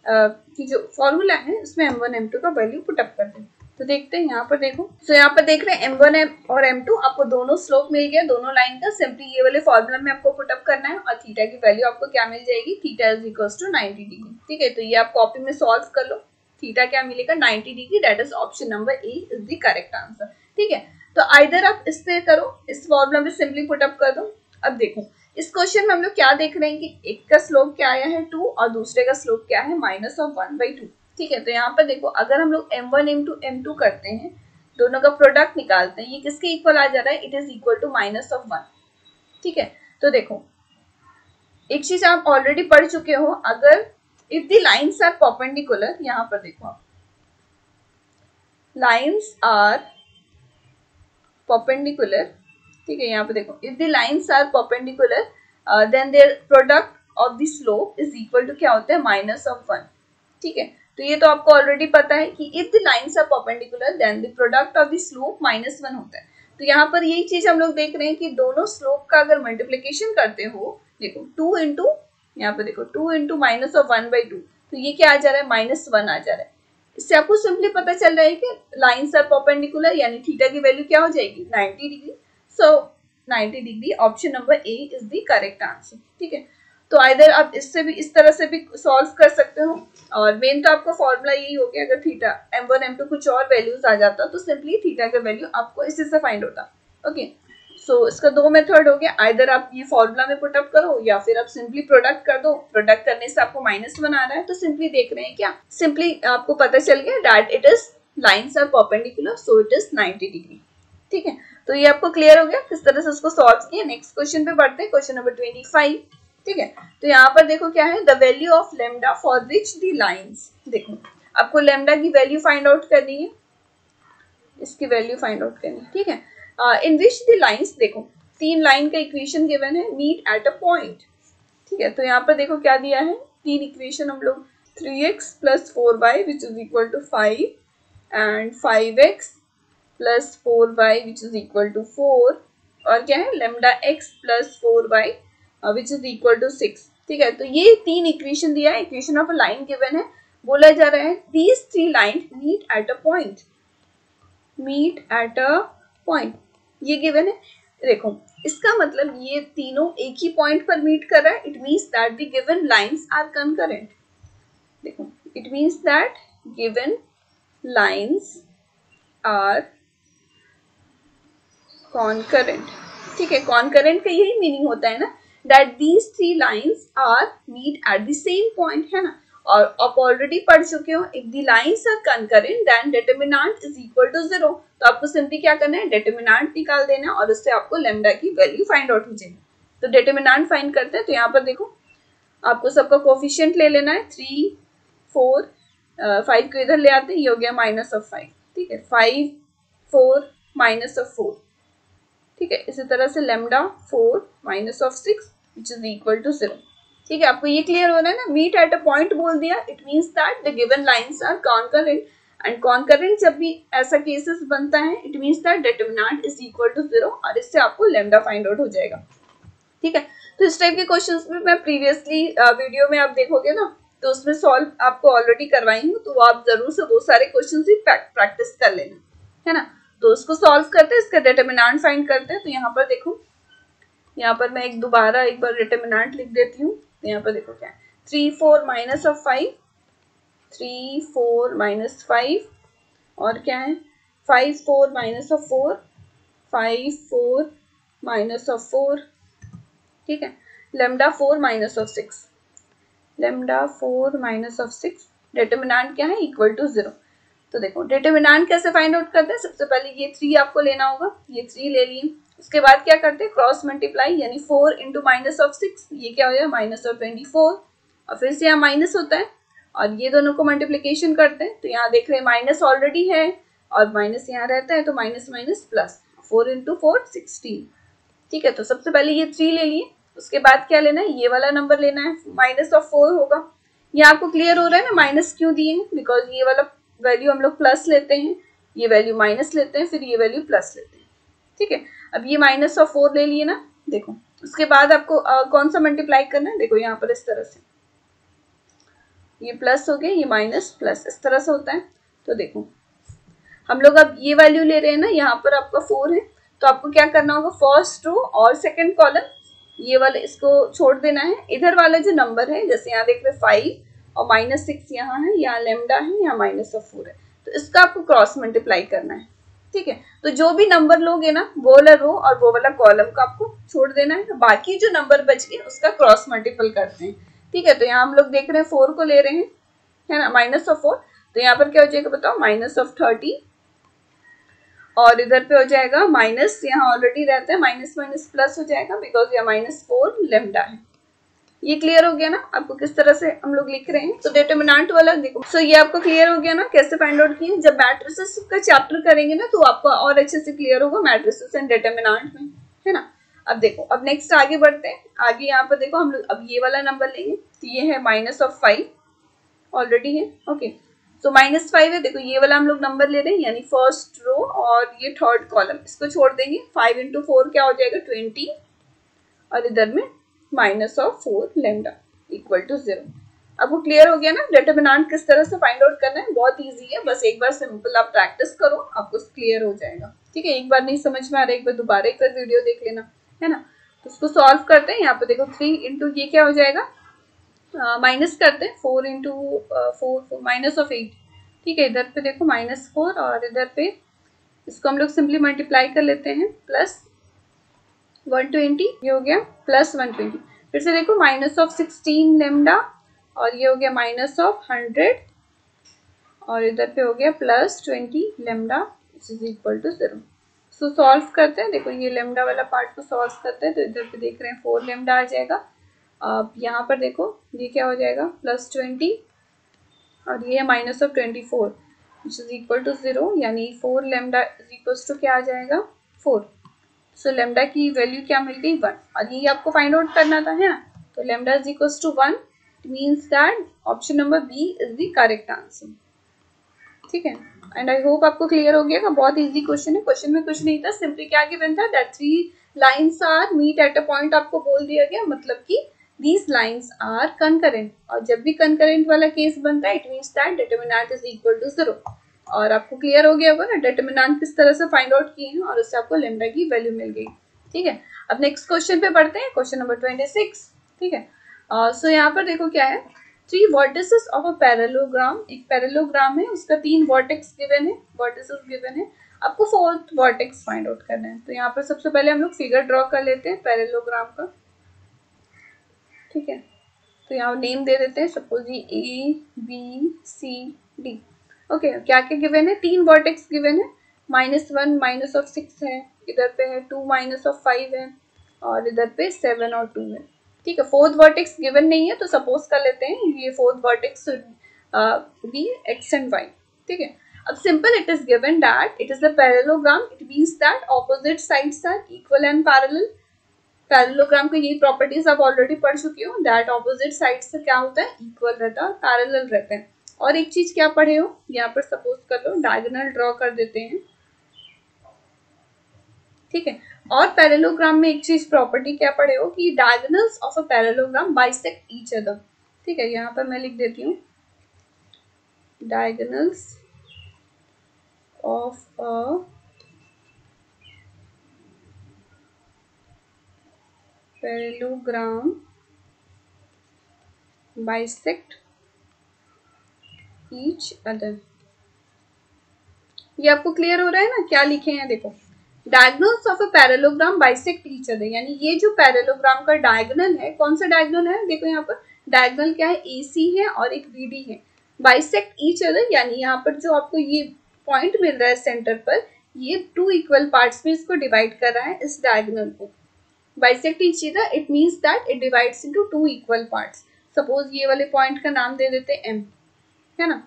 की जो फॉर्मूला है उसमें m1 m2 का वैल्यू पुट अप करते हैं। तो देखते हैं यहाँ पर देखो, तो यहाँ पर देख रहे हैं m1 और m2 आपको दोनों स्लोप मिल गया दोनों लाइन का, सिंपली ये वाले फॉर्मूला में आपको पुट अप करना है, और थीटा की वैल्यू आपको क्या मिल जाएगी, theta is equal to 90 degree. ठीक है, तो ये आप कॉपी में सॉल्व कर लो, थीटा क्या मिलेगा 90 degree, that is option number A is the correct answer. ठीक है, तो आइदर आप इससे करो, इस फॉर्मूला में सिंपली पुट अप कर दो। अब देखो इस क्वेश्चन में हम लोग क्या देख रहे हैं कि एक का स्लोप क्या आया है 2 और दूसरे का स्लोप क्या है -1/2। ठीक है, तो यहाँ पर देखो अगर हम लोग m1 m2 करते हैं, दोनों का प्रोडक्ट निकालते हैं, ये किसके इक्वल आ जा रहा है, इट इज इक्वल टू -1। ठीक है, तो देखो एक चीज आप ऑलरेडी पढ़ चुके हो, अगर if the lines are perpendicular, यहाँ पर देखो आप लाइन्स आर परपेंडिकुलर, ठीक है, यहाँ पे देखो if the lines are perpendicular then their product of the slope is equal to क्या होता है, -1। ठीक है, तो ये तो आपको ऑलरेडी पता है कि if the lines are perpendicular then the product of the slope -1 होता है। तो यहाँ पर यही चीज हम लोग देख रहे हैं कि दोनों स्लोप का अगर मल्टीप्लीकेशन करते हो, देखो 2 इंटू, यहाँ पे देखो 2 इंटू माइनस ऑफ 1/2, तो ये क्या आ जा रहा है, -1 आ जा रहा है। इससे आपको सिंपली पता चल रहा है कि लाइन्स आर परपेंडिकुलर, यानी थीटा की वैल्यू क्या हो जाएगी, 90 degree. So 90 degree, option number A is the correct answer. ठीक है, तो आइदर आप इससे भी इस तरह से भी सॉल्व कर सकते हो, और मेन तो आपका फॉर्मूला यही हो गया, अगर थीटा m1 m2 कुछ और वैल्यूज आ जाता तो सिंपली थीटा का वैल्यू आपको इसी से फाइंड होता। ओके, सो इसका दो मेथड हो गया, आइदर आप ये फॉर्मूला में पुट अप करो या फिर आप सिंपली प्रोडक्ट कर दो, प्रोडक्ट करने से आपको -1 आ रहा है तो सिंपली देख रहे हैं क्या, सिंपली आपको पता चल गया that it is lines are perpendicular so it is 90 degree. ठीक है, तो ये आपको क्लियर हो गया किस तरह से उसको सॉल्व किया। नेक्स्ट क्वेश्चन पे बढ़ते हैं, क्वेश्चन नंबर 25। ठीक है, तो यहाँ पर देखो क्या है, the value of lambda for which the lines, देखो आपको लेमडा की वैल्यू फाइंड आउट करनी है, इसकी वैल्यू फाइंड आउट करनी है। ठीक है, इन विच द लाइन्स, देखो 3 लाइन का इक्वेशन गिवन है, मीट एट अ पॉइंट। ठीक है, तो यहाँ पर देखो क्या दिया है, 3 इक्वेशन हम लोग 3x + 4y which is equal to 5 and 5x + 4y which is equal to 4, और क्या है lambda x + 4y which is equal to 6। ठीक है, तो ये 3 इक्वेशन दिया है, equation of a line given है, बोला जा रहा है these 3 line meet at a point, meet at a point, ये गिवन है। देखो इसका मतलब ये तीनों एक ही पॉइंट पर मीट कर रहा है, it means that the given lines are concurrent. देखो it means that given lines are concurrent. ठीक है, कॉन्करेंट का यही मीनिंग होता है ना, that these 3 lines are meet at the same point, है ना, और आप ऑलरेडी पढ़ चुके हो if the lines are concurrent then determinant is equal to 0। तो आपको सिंपली क्या करना है, डिटरमिनेंट निकाल देना और उससे आपको लेमडा की वैल्यू फाइंड आउट हो जाएगी। तो डिटरमिनेंट फाइंड करते हैं, तो यहाँ पर देखो आपको सबका कोफिशिएंट ले लेना है, 3 4 5 को इधर ले आते हैं, ये हो गया -5। ठीक है, 5 4 -4। ठीक है, इसी तरह से lambda 4 -6 which is equal to 0। ठीक है, आपको ये क्लियर हो रहा है ना, मीट एट अ पॉइंट बोल दिया, it means that the given lines are concurrent, and concurrent जब भी ऐसा केसेस बनता है it means that determinant is equal to 0, और इससे आपको लेमडा फाइंड आउट हो जाएगा। ठीक है, तो इस टाइप के क्वेश्चंस में मैं प्रीवियसली वीडियो में आप देखोगे ना, तो उसमें सॉल्व आपको ऑलरेडी करवाई हूँ, तो आप जरूर से वो सारे क्वेश्चन भी प्रैक्टिस कर लेना, है ना। तो उसको सॉल्व करते हैं, इसका डिटरमिनेंट फाइंड करते हैं। तो यहाँ पर देखो, यहाँ पर मैं एक बार डिटरमिनेंट लिख देती हूँ। तो यहाँ पर देखो क्या है, 3 4 -5, 3 4 -5, और क्या है 5 4 -4, 5 4 माइनस ऑफ 4, ठीक है, lambda 4 minus of 6, lambda 4 minus of 6, determinant क्या है, इक्वल टू 0। तो देखो डिटरमिनेंट कैसे फाइंड आउट करते हैं, सबसे पहले ये 3 आपको लेना होगा, ये 3 ले लिए, उसके बाद क्या करते हैं, क्रॉस मल्टीप्लाई, यानी 4 इंटू माइनस ऑफ 6, ये क्या हो जाएगा, माइनस ऑफ 24, और फिर से यहाँ माइनस होता है, और ये दोनों को मल्टीप्लीकेशन करते हैं, तो यहाँ देख रहे हैं माइनस ऑलरेडी है और माइनस यहाँ रहता है, तो माइनस माइनस प्लस, 4 इंटू 4 16, ठीक है। तो सबसे पहले ये 3 ले लिए, उसके बाद क्या लेना है, ये वाला नंबर लेना है, माइनस ऑफ 4 होगा। ये आपको क्लियर हो रहा है ना माइनस क्यों दिए हैं, बिकॉज ये वाला वैल्यू हम लोग प्लस लेते हैं, ये वैल्यू माइनस लेते हैं, फिर ये वैल्यू प्लस लेते हैं, ठीक है। अब ये माइनस ऑफ 4 ले लिए ना, देखो उसके बाद आपको कौन सा मल्टीप्लाई करना है, देखो यहाँ पर इस तरह से, ये प्लस हो गया, ये माइनस प्लस, इस तरह से होता है। तो देखो हम लोग अब ये वैल्यू ले रहे हैं ना, यहाँ पर आपका 4 है, तो आपको क्या करना होगा, फर्स्ट रो और सेकंड कॉलम ये वाले इसको छोड़ देना है, इधर वाला जो नंबर है, जैसे यहाँ देख रहे 5 और माइनस 6 यहाँ है, यहाँ लेमडा है, यहाँ माइनस ऑफ 4 है, तो इसका आपको क्रॉस मल्टीप्लाई करना है, ठीक है। तो जो भी नंबर लोगे ना, वो वाला रो और वो वाला कॉलम को आपको छोड़ देना है, बाकी जो नंबर बच गए उसका क्रॉस मल्टीपल करते हैं, ठीक है। तो यहाँ हम लोग देख रहे हैं 4 को ले रहे हैं, है ना, माइनस ऑफ 4, तो यहाँ पर क्या हो जाएगा बताओ, माइनस ऑफ 30, और इधर पे हो जाएगा माइनस, यहाँ ऑलरेडी रहता है, माइनस माइनस प्लस हो जाएगा, बिकॉज ये -4 लेमडा है। ये क्लियर हो गया ना आपको किस तरह से हम लोग लिख रहे हैं। तो डिटरमिनेंट वाला देखो, सो ये आपको क्लियर हो गया ना कैसे फाइंड आउट किए। जब मैट्रिसेस का चैप्टर करेंगे ना तो आपको और अच्छे से क्लियर होगा मैट्रिसेस एंड डिटरमिनेंट में, है ना। अब देखो, अब नेक्स्ट आगे बढ़ते हैं। आगे यहाँ पर देखो हम लोग अब ये वाला नंबर लेंगे, तो ये है -5 ऑलरेडी है, ओके। तो -5 है, देखो ये वाला हम लोग नंबर ले रहे हैं, यानी फर्स्ट रो और ये थर्ड कॉलम, इसको छोड़ देंगे। 5 इंटू 4 क्या हो जाएगा 20, और इधर में minus of 4 lambda equal to 0। आपको क्लियर हो गया ना डिटरमिनेंट किस तरह से फाइंड आउट करना है। बहुत इजी है, बस एक बार सिंपल आप प्रैक्टिस करो, आपको क्लियर हो जाएगा, ठीक है। एक बार नहीं समझ में आ रहा है, एक बार दोबारा एक बार वीडियो देख लेना, है ना। तो उसको सॉल्व करते हैं। यहाँ पे देखो 3 इंटू ये क्या हो जाएगा, माइनस करते हैं 4 इंटू 4 माइनस ऑफ 8, ठीक है। इधर पे देखो -4 और इधर पे इसको हम लोग सिंपली मल्टीप्लाई कर लेते हैं, प्लस 120 ये हो गया प्लस 120। फिर से देखो माइनस ऑफ 16 लेमडा, और ये हो गया माइनस ऑफ 100, और इधर पे हो गया plus 20 lambda is equal to 0। So solve करते हैं। देखो ये लेमडा वाला पार्ट को सॉल्व करते हैं, तो इधर पे देख रहे हैं 4 लेमडा आ जाएगा। अब यहाँ पर देखो ये क्या हो जाएगा +20, और ये है minus of 24 which is equal to 0, यानी 4 लेमडा इज इक्वल टू क्या आ जाएगा 4। सो लेमडा की वैल्यू क्या मिल गई 1, और ये आपको फाइंड आउट करना था, है ना। तो lambda is equal to 1, it means that option number B is the correct answer, ठीक है। एंड आई होप आपको क्लियर हो गया। बहुत इजी क्वेश्चन है, क्वेश्चन में कुछ नहीं था, सिंपली क्या गिवन था that 3 lines are meet at a point, आपको बोल दिया गया, मतलब कि these lines are concurrent, और जब भी concurrent वाला केस बनता है it means that determinant is equal to 0। और आपको क्लियर हो गया होगा ना determinant किस तरह से फाइंड आउट किए हैं, और उससे आपको लेमडा की वैल्यू मिल गई, ठीक है। अब नेक्स्ट क्वेश्चन पे बढ़ते हैं, क्वेश्चन नंबर 26, ठीक है। सो यहाँ पर देखो क्या है, 3 वर्टिसेस ऑफ अ पैरेललोग्राम, एक पैरेललोग्राम है, उसका 3 वर्टेक्स गिवन है, वर्टिसेस गिवन है, आपको 4th वर्टेक्स फाइंड आउट करना है। तो यहाँ पर सबसे पहले हम लोग फिगर ड्रॉ कर लेते हैं पैरेललोग्राम का, ठीक है। तो यहाँ नेम दे देते हैं, सपोज ये ABCD, ओके। क्या क्या गिवन है, 3 वर्टेक्स गिवन है, -1 माइनस ऑफ 6 है, इधर पे है 2 माइनस ऑफ 5 है, और इधर पे 7 और 2 है, ठीक है। 4th वर्टेक्स गिवन नहीं है, तो सपोज कर लेते हैं ये 4th vertex be X and Y, ठीक है। अब simple it is given that it is the parallelogram, it means that opposite sides are equal and parallel. Parallelogram की यही प्रॉपर्टीज आप ऑलरेडी पढ़ चुकी हो, दैट ऑपोजिट साइड से क्या होता है इक्वल रहता है और पैरेलल रहते हैं। और एक चीज क्या पढ़े हो, यहाँ पर सपोज कर लो डायगोनल ड्रॉ कर देते हैं, ठीक है। और पैरेललोग्राम में एक चीज प्रॉपर्टी क्या पढ़े हो कि diagonals of a parallelogram bisect each other, ठीक है। यहाँ पर मैं लिख देती हूँ diagonals of a parallelogram bisect each other. ये आपको क्लियर हो रहा है ना क्या लिखे हैं, देखो diagonals of a parallelogram bisect each other, यानी ये जो पैरेललोग्राम का डायगोनल है, कौन सा डायगोनल है, देखो यहाँ पर डायगोनल क्या है, AC है और एक BD है, बाइसेक्ट ईच अदर, यानी यहाँ पर जो आपको ये पॉइंट मिल रहा है सेंटर पर, ये 2 इक्वल पार्ट्स में इसको डिवाइड कर रहा है इस डायगोनल को। Bisect each other it means that it divides into 2 equal parts. Suppose ये वाले पॉइंट का नाम दे देते हैं M, है ना,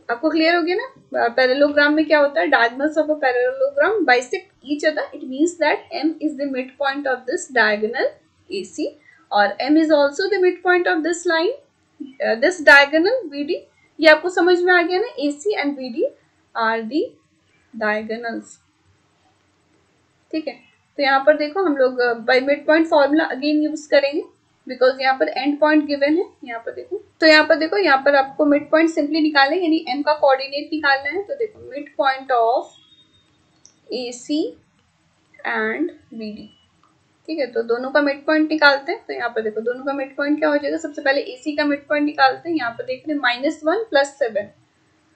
आपको क्लियर हो गया ना। पैरेललोग्राम में क्या होता है, diagonals of a parallelogram bisect each other, it means that M is the mid point of this diagonal AC और M is also the mid point of this line, this diagonal BD। ये आपको समझ में आ गया ना, AC and BD are the diagonals, ठीक है। तो यहाँ पर देखो हम लोग by mid point formula again use करेंगे बिकॉज यहाँ पर एंड पॉइंट गिवन है। यहाँ पर देखो, तो यहाँ पर देखो, यहाँ पर आपको मिड पॉइंट सिंपली निकालना है, यानी M का कोऑर्डिनेट निकालना है। तो देखो mid point of AC and BD, ठीक है, तो दोनों का मिड पॉइंट निकालते हैं। तो यहाँ पर देखो दोनों का मिड पॉइंट क्या हो जाएगा, सबसे पहले AC का मिड पॉइंट निकालते हैं। यहाँ पर देख रहे हैं -1 + 7,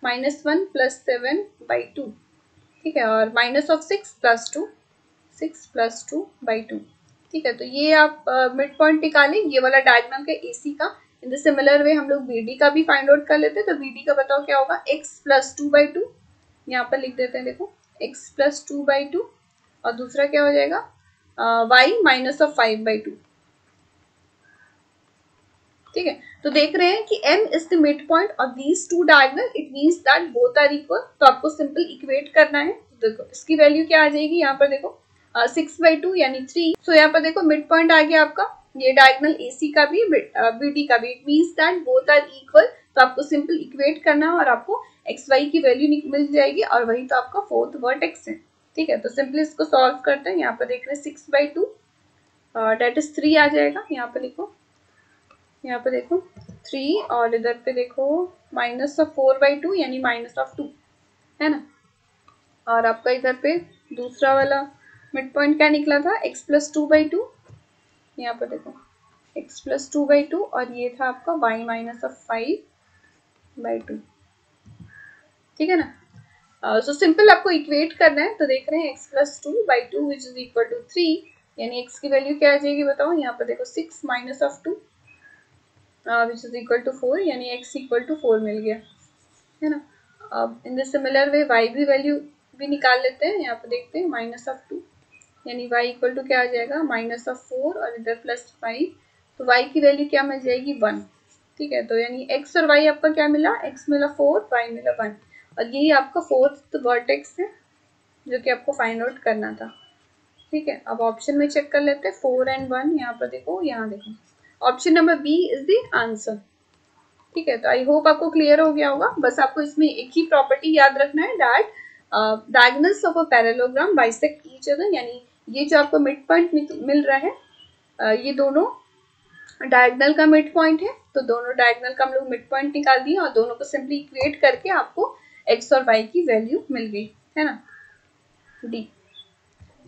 -1 + 7/2, ठीक है, और -6 + 2, 6 + 2/2, ठीक है। तो ये आप मिड पॉइंट निकालें, ये वाला डायगोनल का AC का। इन द सिमिलर वे हम लोग BD का भी फाइंड आउट कर लेते हैं। तो BD का बताओ क्या होगा, x + 2/2, यहाँ पर लिख देते हैं, देखो x + 2/2, और दूसरा क्या हो जाएगा y -5/2, ठीक है। तो देख रहे हैं कि M is the mid point of these two diagonal, it means that both are equal. तो आपको सिंपल इक्वेट करना है। देखो इसकी वैल्यू क्या आ जाएगी, यहाँ पर देखो 6/2 यानी 3। सो यहाँ पर देखो मिड पॉइंट आ गया आपका, ये डायगोनल AC का भी BD का भी, it means that both are equal. तो आपको सिंपल इक्वेट करना है और आपको XY की वैल्यू मिल जाएगी, और वही तो आपका फोर्थ वर्टेक्स है, ठीक है। तो सिंपली इसको सॉल्व करते हैं। यहाँ पर देख रहे हैं 6/2 डेट इज 3 आ जाएगा। यहाँ पे लिखो, यहाँ पे देखो 3, और इधर पे देखो -4/2 यानी -2, है ना। और आपका इधर पे दूसरा वाला मिड पॉइंट क्या निकला था, x + 2/2, यहाँ पर देखो x + 2/2, और ये था आपका y -5/2, ठीक है ना। सो सिंपल आपको इक्वेट करना है। तो देख रहे हैं x + 2/2 which is equal to 3, यानी x की वैल्यू क्या आ जाएगी बताओ। यहाँ पर देखो 6 - 2 विच इज इक्वल टू 4, यानी x = 4 मिल गया, है ना। अब in the similar way y भी वैल्यू भी निकाल लेते हैं। यहाँ पे देखते हैं -2, यानी y = क्या आ जाएगा, -4 और इधर +5, तो y की वैल्यू क्या मिल जाएगी, 1, ठीक है। तो यानी x और y आपका क्या मिला, x मिला 4, y मिला 1, और यही आपका फोर्थ वर्टेक्स है जो कि आपको फाइंड आउट करना था, ठीक है। अब ऑप्शन में चेक कर लेते हैं 4 and 1, यहाँ पर देखो, यहाँ देखो option number B is the answer, ठीक है। तो आई होप आपको क्लियर हो गया होगा। बस आपको इसमें एक ही प्रॉपर्टी याद रखना है, that diagonals of a parallelogram bisect each other, यानी ये जो आपको मिड पॉइंट मिल रहा है, ये दोनों डायगोनल का मिड पॉइंट है। तो दोनों डायगोनल का हम लोग मिड पॉइंट निकाल दिए और दोनों को सिंपली इक्वेट करके आपको x और y की वैल्यू मिल गई, है ना, डी।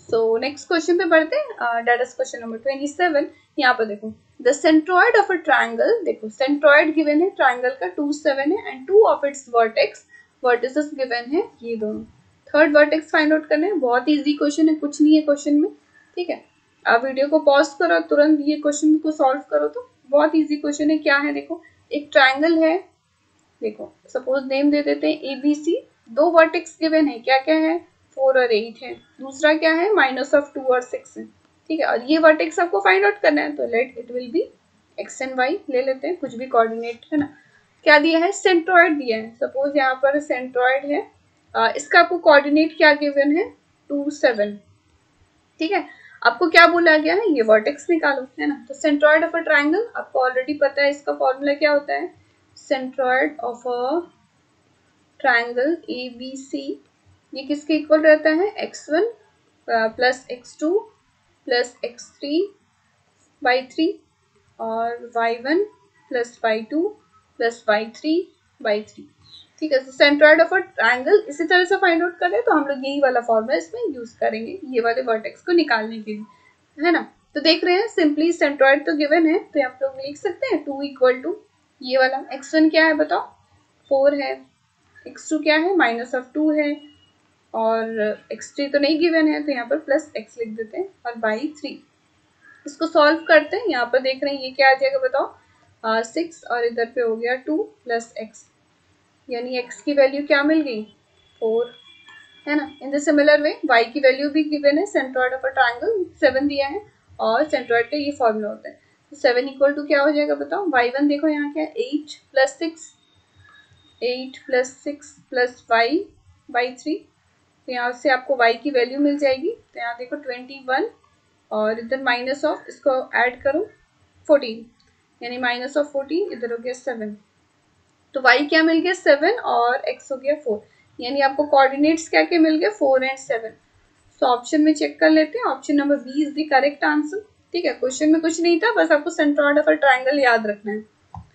सो नेक्स्ट क्वेश्चन पे बढ़ते हैं, दैट इज क्वेश्चन नंबर 27। यहाँ पर देखो the centroid of a triangle, देखो सेंट्रॉइड गिवन है, ट्रायंगल का 2 7 है, and 2 of its vertices given है, ये दोनों। थर्ड वर्टेक्स फाइंड आउट करना है, बहुत इजी क्वेश्चन है, कुछ नहीं है क्वेश्चन में, ठीक है। आप वीडियो को पॉज करो, तुरंत ये क्वेश्चन को सॉल्व करो, तो बहुत इजी क्वेश्चन है। क्या है देखो, एक ट्रायंगल है, देखो सपोज नेम दे देते हैं ABC, 2 वर्टेक्स गिवन है, क्या क्या है, 4 और 8 है, दूसरा क्या है -2 और 6 है, ठीक है। और ये वर्टेक्स आपको फाइंड आउट करना है, तो let it will be x and y ले लेते हैं, कुछ भी कोऑर्डिनेट, है ना। क्या दिया है, सेंट्रॉइड दिया है। सपोज यहाँ पर सेंट्रॉइड है, इसका आपको कोऑर्डिनेट क्या गिवन है, 2 7, ठीक है। आपको क्या बोला गया है, ये वर्टेक्स निकालो, है ना। तो सेंट्रॉइड ऑफ अ ट्रायंगल आपको ऑलरेडी पता है, इसका फॉर्मूला क्या होता है, centroid of a triangle ABC, ये किसके इक्वल रहता है, x1 + x2 + x3/3 और y1 + y2 + y3/3, ठीक है। तो सेंट्रॉइड ऑफ अ ट्रायंगल इसी तरह से फाइंड आउट करें, तो हम लोग यही वाला फॉर्मूला इसमें यूज करेंगे ये वाले वर्टेक्स को निकालने के लिए, है ना। तो देख रहे हैं सिंपली सेंट्रॉइड तो गिवन है, तो आप लोग लिख सकते हैं 2 = ये वाला, x1 क्या है बताओ, 4 है, x2 क्या है, -2 है, और x3 तो नहीं गिवन है तो यहाँ पर प्लस x लिख देते हैं और बाई 3। इसको सॉल्व करते हैं। यहाँ पर देख रहे हैं ये क्या आ जाएगा बताओ, 6 और इधर पे हो गया 2 प्लस x, यानी x की वैल्यू क्या मिल गई 4, है ना। In the similar way y की वैल्यू भी गिवन है, सेंट्रॉइड ऑफ अ ट्रायंगल 7 दिया है और सेंट्रॉइड का ये फॉर्मूला होता है। 7 इक्वल टू क्या हो जाएगा बताओ, y1 देखो यहाँ क्या है 8 plus 6, 8 plus 6 plus y by 3। तो यहाँ से आपको y की वैल्यू मिल जाएगी। तो यहाँ देखो 21 और इधर माइनस ऑफ, इसको ऐड करो 14, यानी माइनस ऑफ 14, इधर हो गया 7। तो y क्या मिल गया 7 और x हो गया 4, यानी आपको कोऑर्डिनेट्स क्या क्या मिल गए 4 एंड 7। तो ऑप्शन में चेक कर लेते हैं, option number B is the correct answer. ठीक है, क्वेश्चन में कुछ नहीं था, बस आपको सेंट्रॉइड ऑफ अ ट्रायंगल याद रखना है।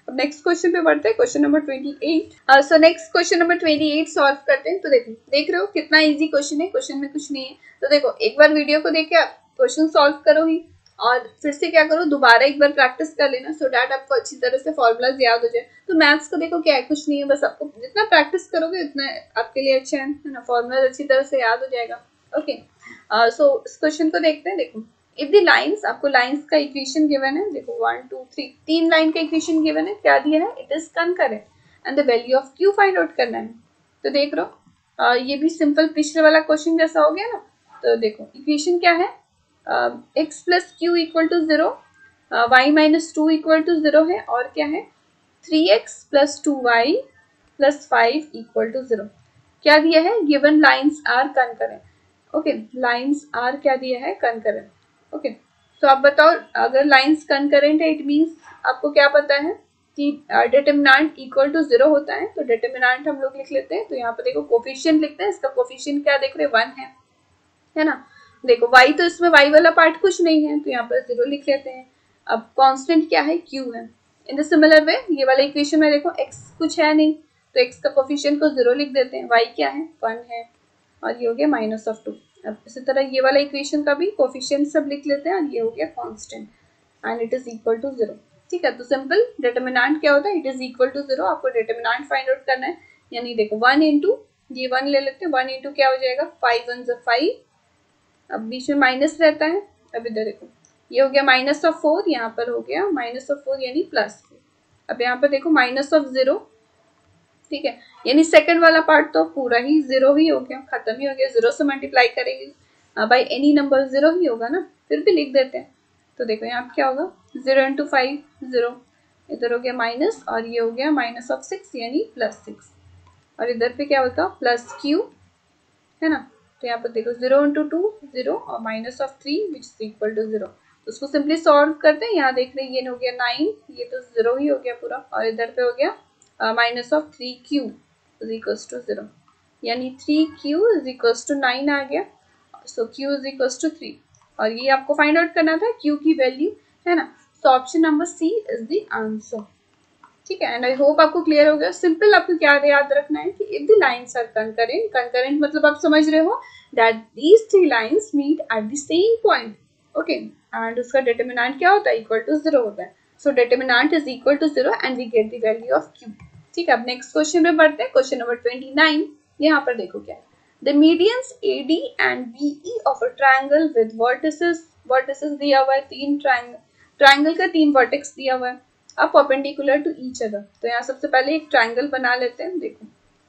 अब नेक्स्ट क्वेश्चन पे बढ़ते हैं, question number 28। So next question number 28 solve करते हैं। तो देखो, देख रहे हो कितना इजी क्वेश्चन है, क्वेश्चन में कुछ नहीं है। तो देखो एक बार वीडियो को देख के आप क्वेश्चन सॉल्व करो ही, और फिर से क्या करो, दोबारा एक बार प्रैक्टिस कर लेना, सो डैट आपको अच्छी तरह से फॉर्मूलाज याद हो जाए। तो मैथ्स को देखो क्या है, कुछ नहीं है, बस आपको जितना प्रैक्टिस करोगे उतना आपके लिए अच्छा है ना, फॉर्मूलाज अच्छी तरह से याद हो जाएगा। ओके, सो इस क्वेश्चन को देखते हैं। देखो, इफ द लाइंस, आपको लाइंस का इक्वेशन गिवन है, देखो 1 2 3, 3 लाइन का इक्वेशन गिवन है, क्या दिया है, it is concurrent and the value of Q find out करना है। तो देख लो, ये भी सिंपल पिछले वाला क्वेश्चन जैसा हो गया ना। तो देखो इक्वेशन क्या है, x plus q equal to 0, y minus 2 equal to 0 है, और क्या है 3x plus 2y plus 5 equal to 0। क्या दिया है, given lines are concurrent. Okay, lines are क्या दिया है, कंकरेंट। ओके, तो आप बताओ, अगर लाइंस कंकरेंट है इट मींस आपको क्या पता है कि डिटरमिनेंट इक्वल टू 0 होता है। तो डिटरमिनेंट हम लोग लिख लेते हैं। तो यहाँ पे देखो कोफिशिएंट लिखते हैं, इसका कोफिशिएंट क्या देख रहे हैं 1 है ना। देखो y, तो इसमें y वाला पार्ट कुछ नहीं है, तो यहाँ पर 0 लिख लेते हैं। अब कांस्टेंट क्या है, q है। इन द सिमिलर वे ये वाला इक्वेशन में देखो x कुछ है नहीं, तो x का कोफिशिएंट को 0 लिख देते हैं, y क्या है 1 है, और ये हो गया माइनस ऑफ 2। अब इसी तरह ये वाला इक्वेशन का भी कोफिशिएंट सब लिख लेते हैं, और ये हो गया constant and it is equal to 0। ठीक है, तो सिंपल डिटरमिनेंट क्या होता है, इट इज इक्वल टू 0। आपको डिटरमिनेंट फाइंड आउट करना है, यानी देखो 1 इंटू ये 1 ले लेते हैं, 1 इंटू क्या हो जाएगा 5 1 ज़ा 5, अब बीच में माइनस रहता है। अब इधर देखो ये हो गया माइनस ऑफ 4, यहाँ पर हो गया माइनस ऑफ 4 यानी प्लस 4। अब यहाँ पर देखो माइनस ऑफ 0, ठीक है, यानी सेकंड वाला पार्ट तो पूरा ही 0 ही हो गया, खत्म ही हो गया। 0 से मल्टीप्लाई करेंगे बाई एनी नंबर 0 ही होगा ना, फिर भी लिख देते हैं। तो देखो यहाँ क्या होगा 0 इंटू 5 0, इधर हो गया माइनस, और ये हो गया माइनस ऑफ 6 यानी प्लस 6, और इधर पे क्या होगा प्लस क्यू, है ना। तो यहाँ पर देखो 0 इंटू 2 0 और minus of 3 which is equal to 0। तो उसको सिंपली सॉल्व करते हैं। यहाँ देख रहे हैं ये हो गया 9, ये तो 0 ही हो गया पूरा, और इधर पे हो गया minus of 3q is equal to 0, यानी 3q इज इक्वल टू 9 आ गया। So q is equal to 3, और ये आपको फाइंड आउट करना था q की वैल्यू, है ना। So option number C is the answer. ठीक है, एंड आई होप आपको क्लियर हो गया। सिंपल आपको क्या याद रखना है कि if the lines are concurrent, concurrent मतलब आप समझ रहे हो that these 3 lines meet at the same point. Okay, and उसका डिटरमिनेंट क्या होता है, इक्वल टू 0 होता है। So determinant is equal to 0 and we get the value of q। ठीक है, अब नेक्स्ट क्वेश्चन में बढ़ते हैं, क्वेश्चन नंबर 29। यहाँ पर देखो क्या है, the medians AD and BE of a triangle with vertices दिया हुआ है, 3 ट्रायंगल का 3 वर्टेक्स दिया हुआ है, अब परपेंडिकुलर टू ईच अदर। तो यहाँ सबसे पहले एक ट्रायंगल बना लेते हैं। देखो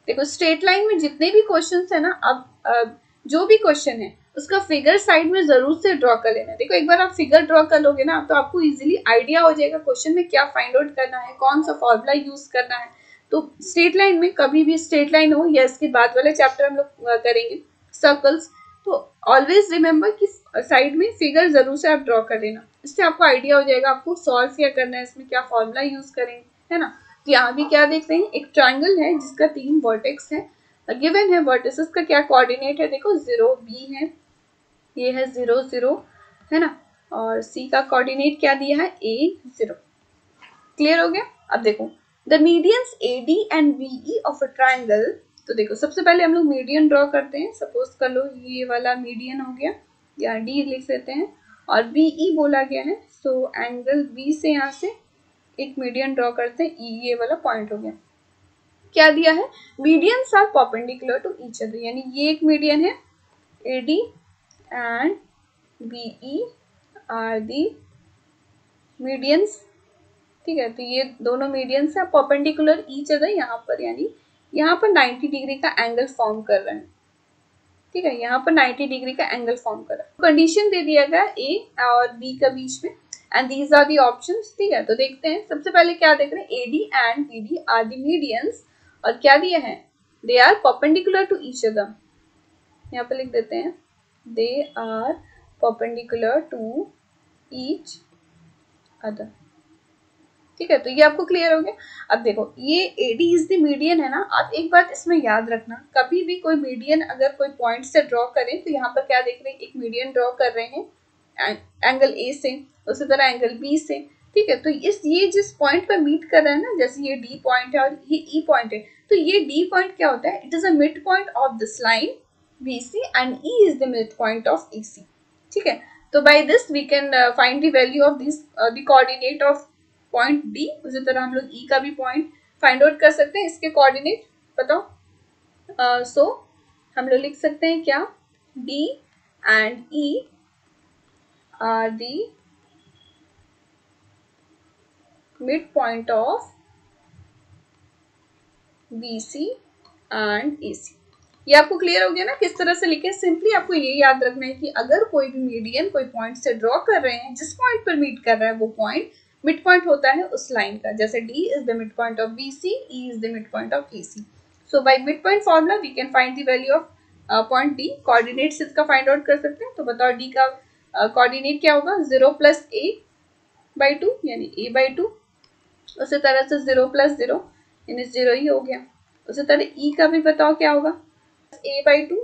देखो स्ट्रेट लाइन में जितने भी क्वेश्चंस है ना, अब जो भी क्वेश्चन है उसका फिगर साइड में जरूर से ड्रॉ कर लेना। देखो एक बार आप फिगर ड्रॉ कर लोगे ना, तो आपको इजीली आइडिया हो जाएगा क्वेश्चन में क्या फाइंड आउट करना है, कौन सा फॉर्मूला यूज करना है। तो स्ट्रेट लाइन में कभी भी स्ट्रेट लाइन हो, या इसके बाद वाले चैप्टर हम लोग करेंगे सर्कल्स, तो ऑलवेज रिमेम्बर कि साइड में फिगर जरूर से आप ड्रॉ कर लेना, इससे आपको आइडिया हो जाएगा आपको सॉल्व क्या करना है, इसमें क्या फॉर्मूला यूज करेंगे, है ना। तो यहाँ भी क्या देख रहे हैं, एक ट्रायंगल है जिसका 3 वर्टेक्स है, गिवन है। वर्टिसेस का क्या कोऑर्डिनेट है, देखो 0 B है, ये है 0 0, है ना, और C का कोऑर्डिनेट क्या दिया है A 0। क्लियर हो गया। अब देखो the medians AD and BE of a triangle. तो देखो सबसे पहले हम लोग मीडियन ड्रॉ करते हैं। सपोज कर लो ये वाला मीडियन हो गया, या D लिख लेते हैं, और BE बोला गया है। सो एंगल B से यहाँ से एक मीडियन ड्रॉ करते हैं, E ये वाला पॉइंट हो गया। क्या दिया है, medians are perpendicular to each other, यानी ये एक मीडियन है AD and BE are the medians, ठीक है। तो ये दोनों मीडियंस है परपेंडिकुलर ईच अदर, यहाँ पर यानी यहाँ पर 90 डिग्री का एंगल फॉर्म कर रहे हैं, ठीक है। यहाँ पर 90 डिग्री का एंगल फॉर्म कर रहा है। कंडीशन दे दिया गया A और B का बीच में and these are the options, ठीक है। तो देखते हैं सबसे पहले क्या देख रहे हैं, AD and BD are the medians, और क्या दिया है, they are perpendicular to each other, यहाँ पे लिख देते हैं they are perpendicular to each other, ठीक है। तो ये आपको क्लियर हो गया। अब देखो ये AD इज द मीडियन है ना, आप एक बात इसमें याद रखना, कभी भी कोई मीडियन अगर कोई पॉइंट से ड्रॉ करें तो यहाँ पर क्या देख रहे हैं, एक मीडियन ड्रॉ कर रहे हैं एंगल A से, उसी तरह एंगल B से, ठीक है। तो ये जिस पॉइंट पर मीट कर रहा है ना, जैसे ये D पॉइंट है और ये E पॉइंट है, तो ये D पॉइंट क्या होता है, it is a mid point of this line BC and E is the mid point of AC, ठीक है। तो by this we can find the value of this the coordinate of point D, उसी तरह हम लोग E का भी point find out कर सकते हैं, इसके कोऑर्डिनेट बताओ। सो हम लोग लिख सकते हैं क्या, D एंड E are the mid point of BC and AC। ये आपको क्लियर हो गया ना किस तरह से लिखे। सिंपली आपको ये याद रखना है कि अगर कोई भी मीडियन कोई पॉइंट से ड्रॉ कर रहे हैं, जिस पॉइंट पर मीट कर रहा है वो पॉइंट मिड पॉइंट होता है उस लाइन का, जैसे D is the mid point of BC, E is the mid point of AC। So by mid point formula we can find the value of point D। Coordinates इसका find out कर सकते हैं। तो बताओ D का coordinate क्या होगा, 0 + a/2 यानी a/2, उसी तरह से 0 + 0 यानी 0 ही हो गया। उसी तरह E का भी बताओ क्या होगा, a/2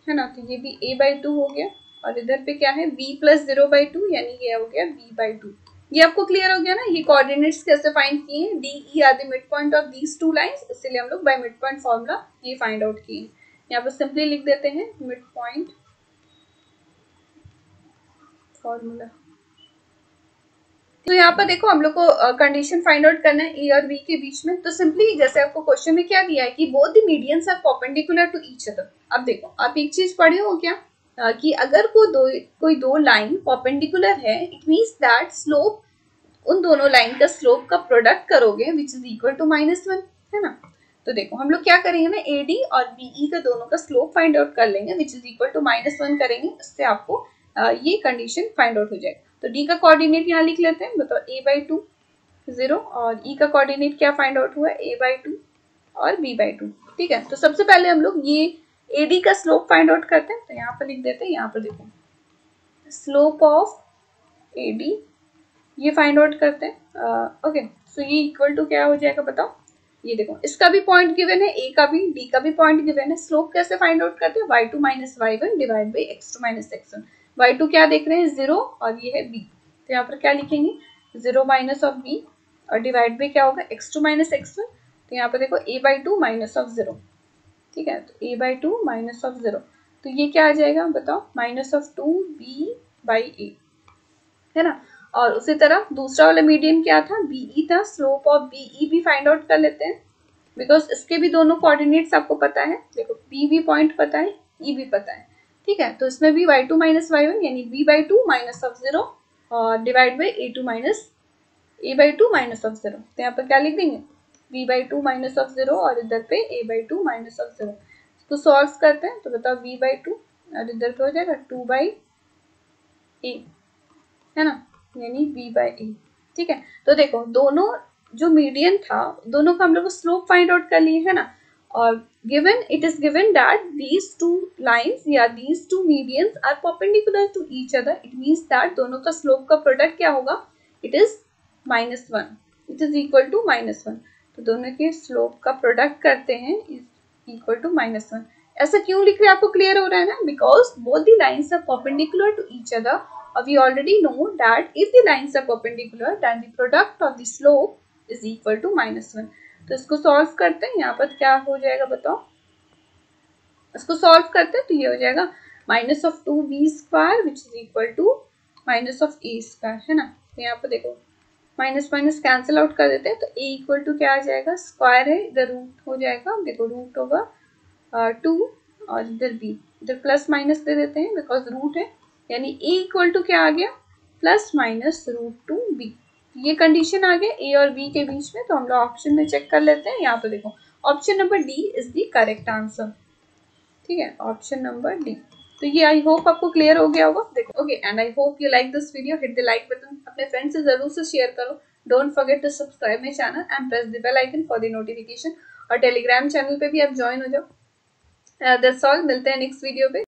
है ना, तो ये भी a/2 हो गया, और इधर पे क्या है b + 0/2 यानी ये हो गया b/2। ये आपको क्लियर हो गया ना, ये कोऑर्डिनेट्स कैसे फाइंड किए हैं, D E are the mid point of these two lines, इसलिए हम लोग बाय मिड पॉइंट फॉर्मूला ये फाइंड आउट किए हैं। यहाँ पर सिंपली लिख देते हैं मिड पॉइंट फॉर्मूला। तो यहाँ पर देखो हम लोग को कंडीशन फाइंड आउट करना है ए और बी के बीच में। तो सिंपली जैसे आपको क्वेश्चन में क्या दिया है कि both the medians are perpendicular to each other. अब देखो आप एक चीज पढ़े हो क्या, कि अगर कोई दो लाइन परपेंडिकुलर है, इट मींस दैट स्लोप, उन दोनों लाइन का स्लोप का प्रोडक्ट करोगे विच इज इक्वल टू -1, है ना। तो देखो हम लोग क्या करेंगे ना, AD और BE का दोनों का स्लोप फाइंड आउट कर लेंगे विच इज इक्वल टू -1 करेंगे, इससे आपको ये कंडीशन फाइंड आउट हो जाएगा। तो D का कोऑर्डिनेट यहाँ लिख लेते हैं, बताओ a/2 0, और E का कोऑर्डिनेट क्या फाइंड आउट हुआ, a/2 और b/2, ठीक है। तो सबसे पहले हम लोग ये AD का स्लोप फाइंड आउट करते हैं। तो यहाँ पर लिख देते हैं, यहाँ पर देखो स्लोप ऑफ AD ये फाइंड आउट करते हैं। ओके, सो ये इक्वल टू क्या हो जाएगा बताओ, ये देखो इसका भी पॉइंट गिवन है, A का भी D का भी पॉइंट गिवन है। स्लोप कैसे फाइंड आउट करते हैं, y2 - y1 divide by x2 - x1। y2 क्या देख रहे हैं 0 और ये है b, तो यहाँ पर क्या लिखेंगे 0 माइनस ऑफ b और डिवाइड बाई क्या होगा x2 - x1। तो यहाँ पर देखो a/2 -0, ठीक है। तो a/2 -0, तो ये क्या आ जाएगा बताओ, -2b/a, है ना। और उसी तरह दूसरा वाला मीडियन क्या था, BE था। स्लोप ऑफ BE भी फाइंड आउट कर लेते हैं, बिकॉज इसके भी दोनों कोऑर्डिनेट्स आपको पता है। देखो B भी पॉइंट पता है, E भी पता है, ठीक है। तो इसमें भी y2 - y1 यानी b/2 -0 और डिवाइड बाई a/2 -0। तो यहाँ पर क्या लिख देंगे b/2 -0 और इधर पे a/2 -0। इसको सॉल्व करते हैं, तो बताओ b/2 और इधर पे हो जाएगा 2/a, है ना, यानी b/a, ठीक है। तो देखो दोनों जो मीडियन था, दोनों का हम लोग स्लोप फाइंड आउट कर लिए, है ना। और given it is given that these two lines या these two medians are perpendicular to each other, it means that दोनों का स्लोप का प्रोडक्ट क्या होगा, it is -1, it is equal to -1। तो दोनों के स्लोप का प्रोडक्ट करते हैं is equal to -1। ऐसा क्यों लिख रहे हैं, आपको क्लियर हो रहा है ना, because both the lines are perpendicular to each other, we already know that if the lines are perpendicular then the product of the slope is equal to -1। तो इसको सॉल्व करते हैं, यहाँ पर क्या हो जाएगा बताओ, इसको सॉल्व करते हैं तो ये हो जाएगा -2b² which is equal to -a², है ना। तो यहाँ पर देखो माइनस माइनस कैंसिल आउट कर देते हैं, तो a इक्वल टू क्या आ जाएगा, स्क्वायर है, इधर रूट हो जाएगा, देखो रूट होगा 2 और इधर b, इधर प्लस माइनस दे देते हैं बिकॉज रूट है, यानी a इक्वल टू क्या आ गया, प्लस माइनस √2b। ये कंडीशन आ गया a और b के बीच में, तो हम लोग ऑप्शन में चेक कर लेते हैं। यहाँ पे देखो option number D is the correct answer, ठीक है, ऑप्शन नंबर डी। तो ये आई होप आपको क्लियर हो गया होगा। देखो okay, and I hope you like this video, hit the like button, अपने फ्रेंड से जरूर से शेयर करो, don't forget to subscribe my channel and press the bell icon for the notification, और टेलीग्राम चैनल पे भी आप ज्वाइन हो जाओ। दैट्स ऑल, मिलते हैं नेक्स्ट वीडियो पे।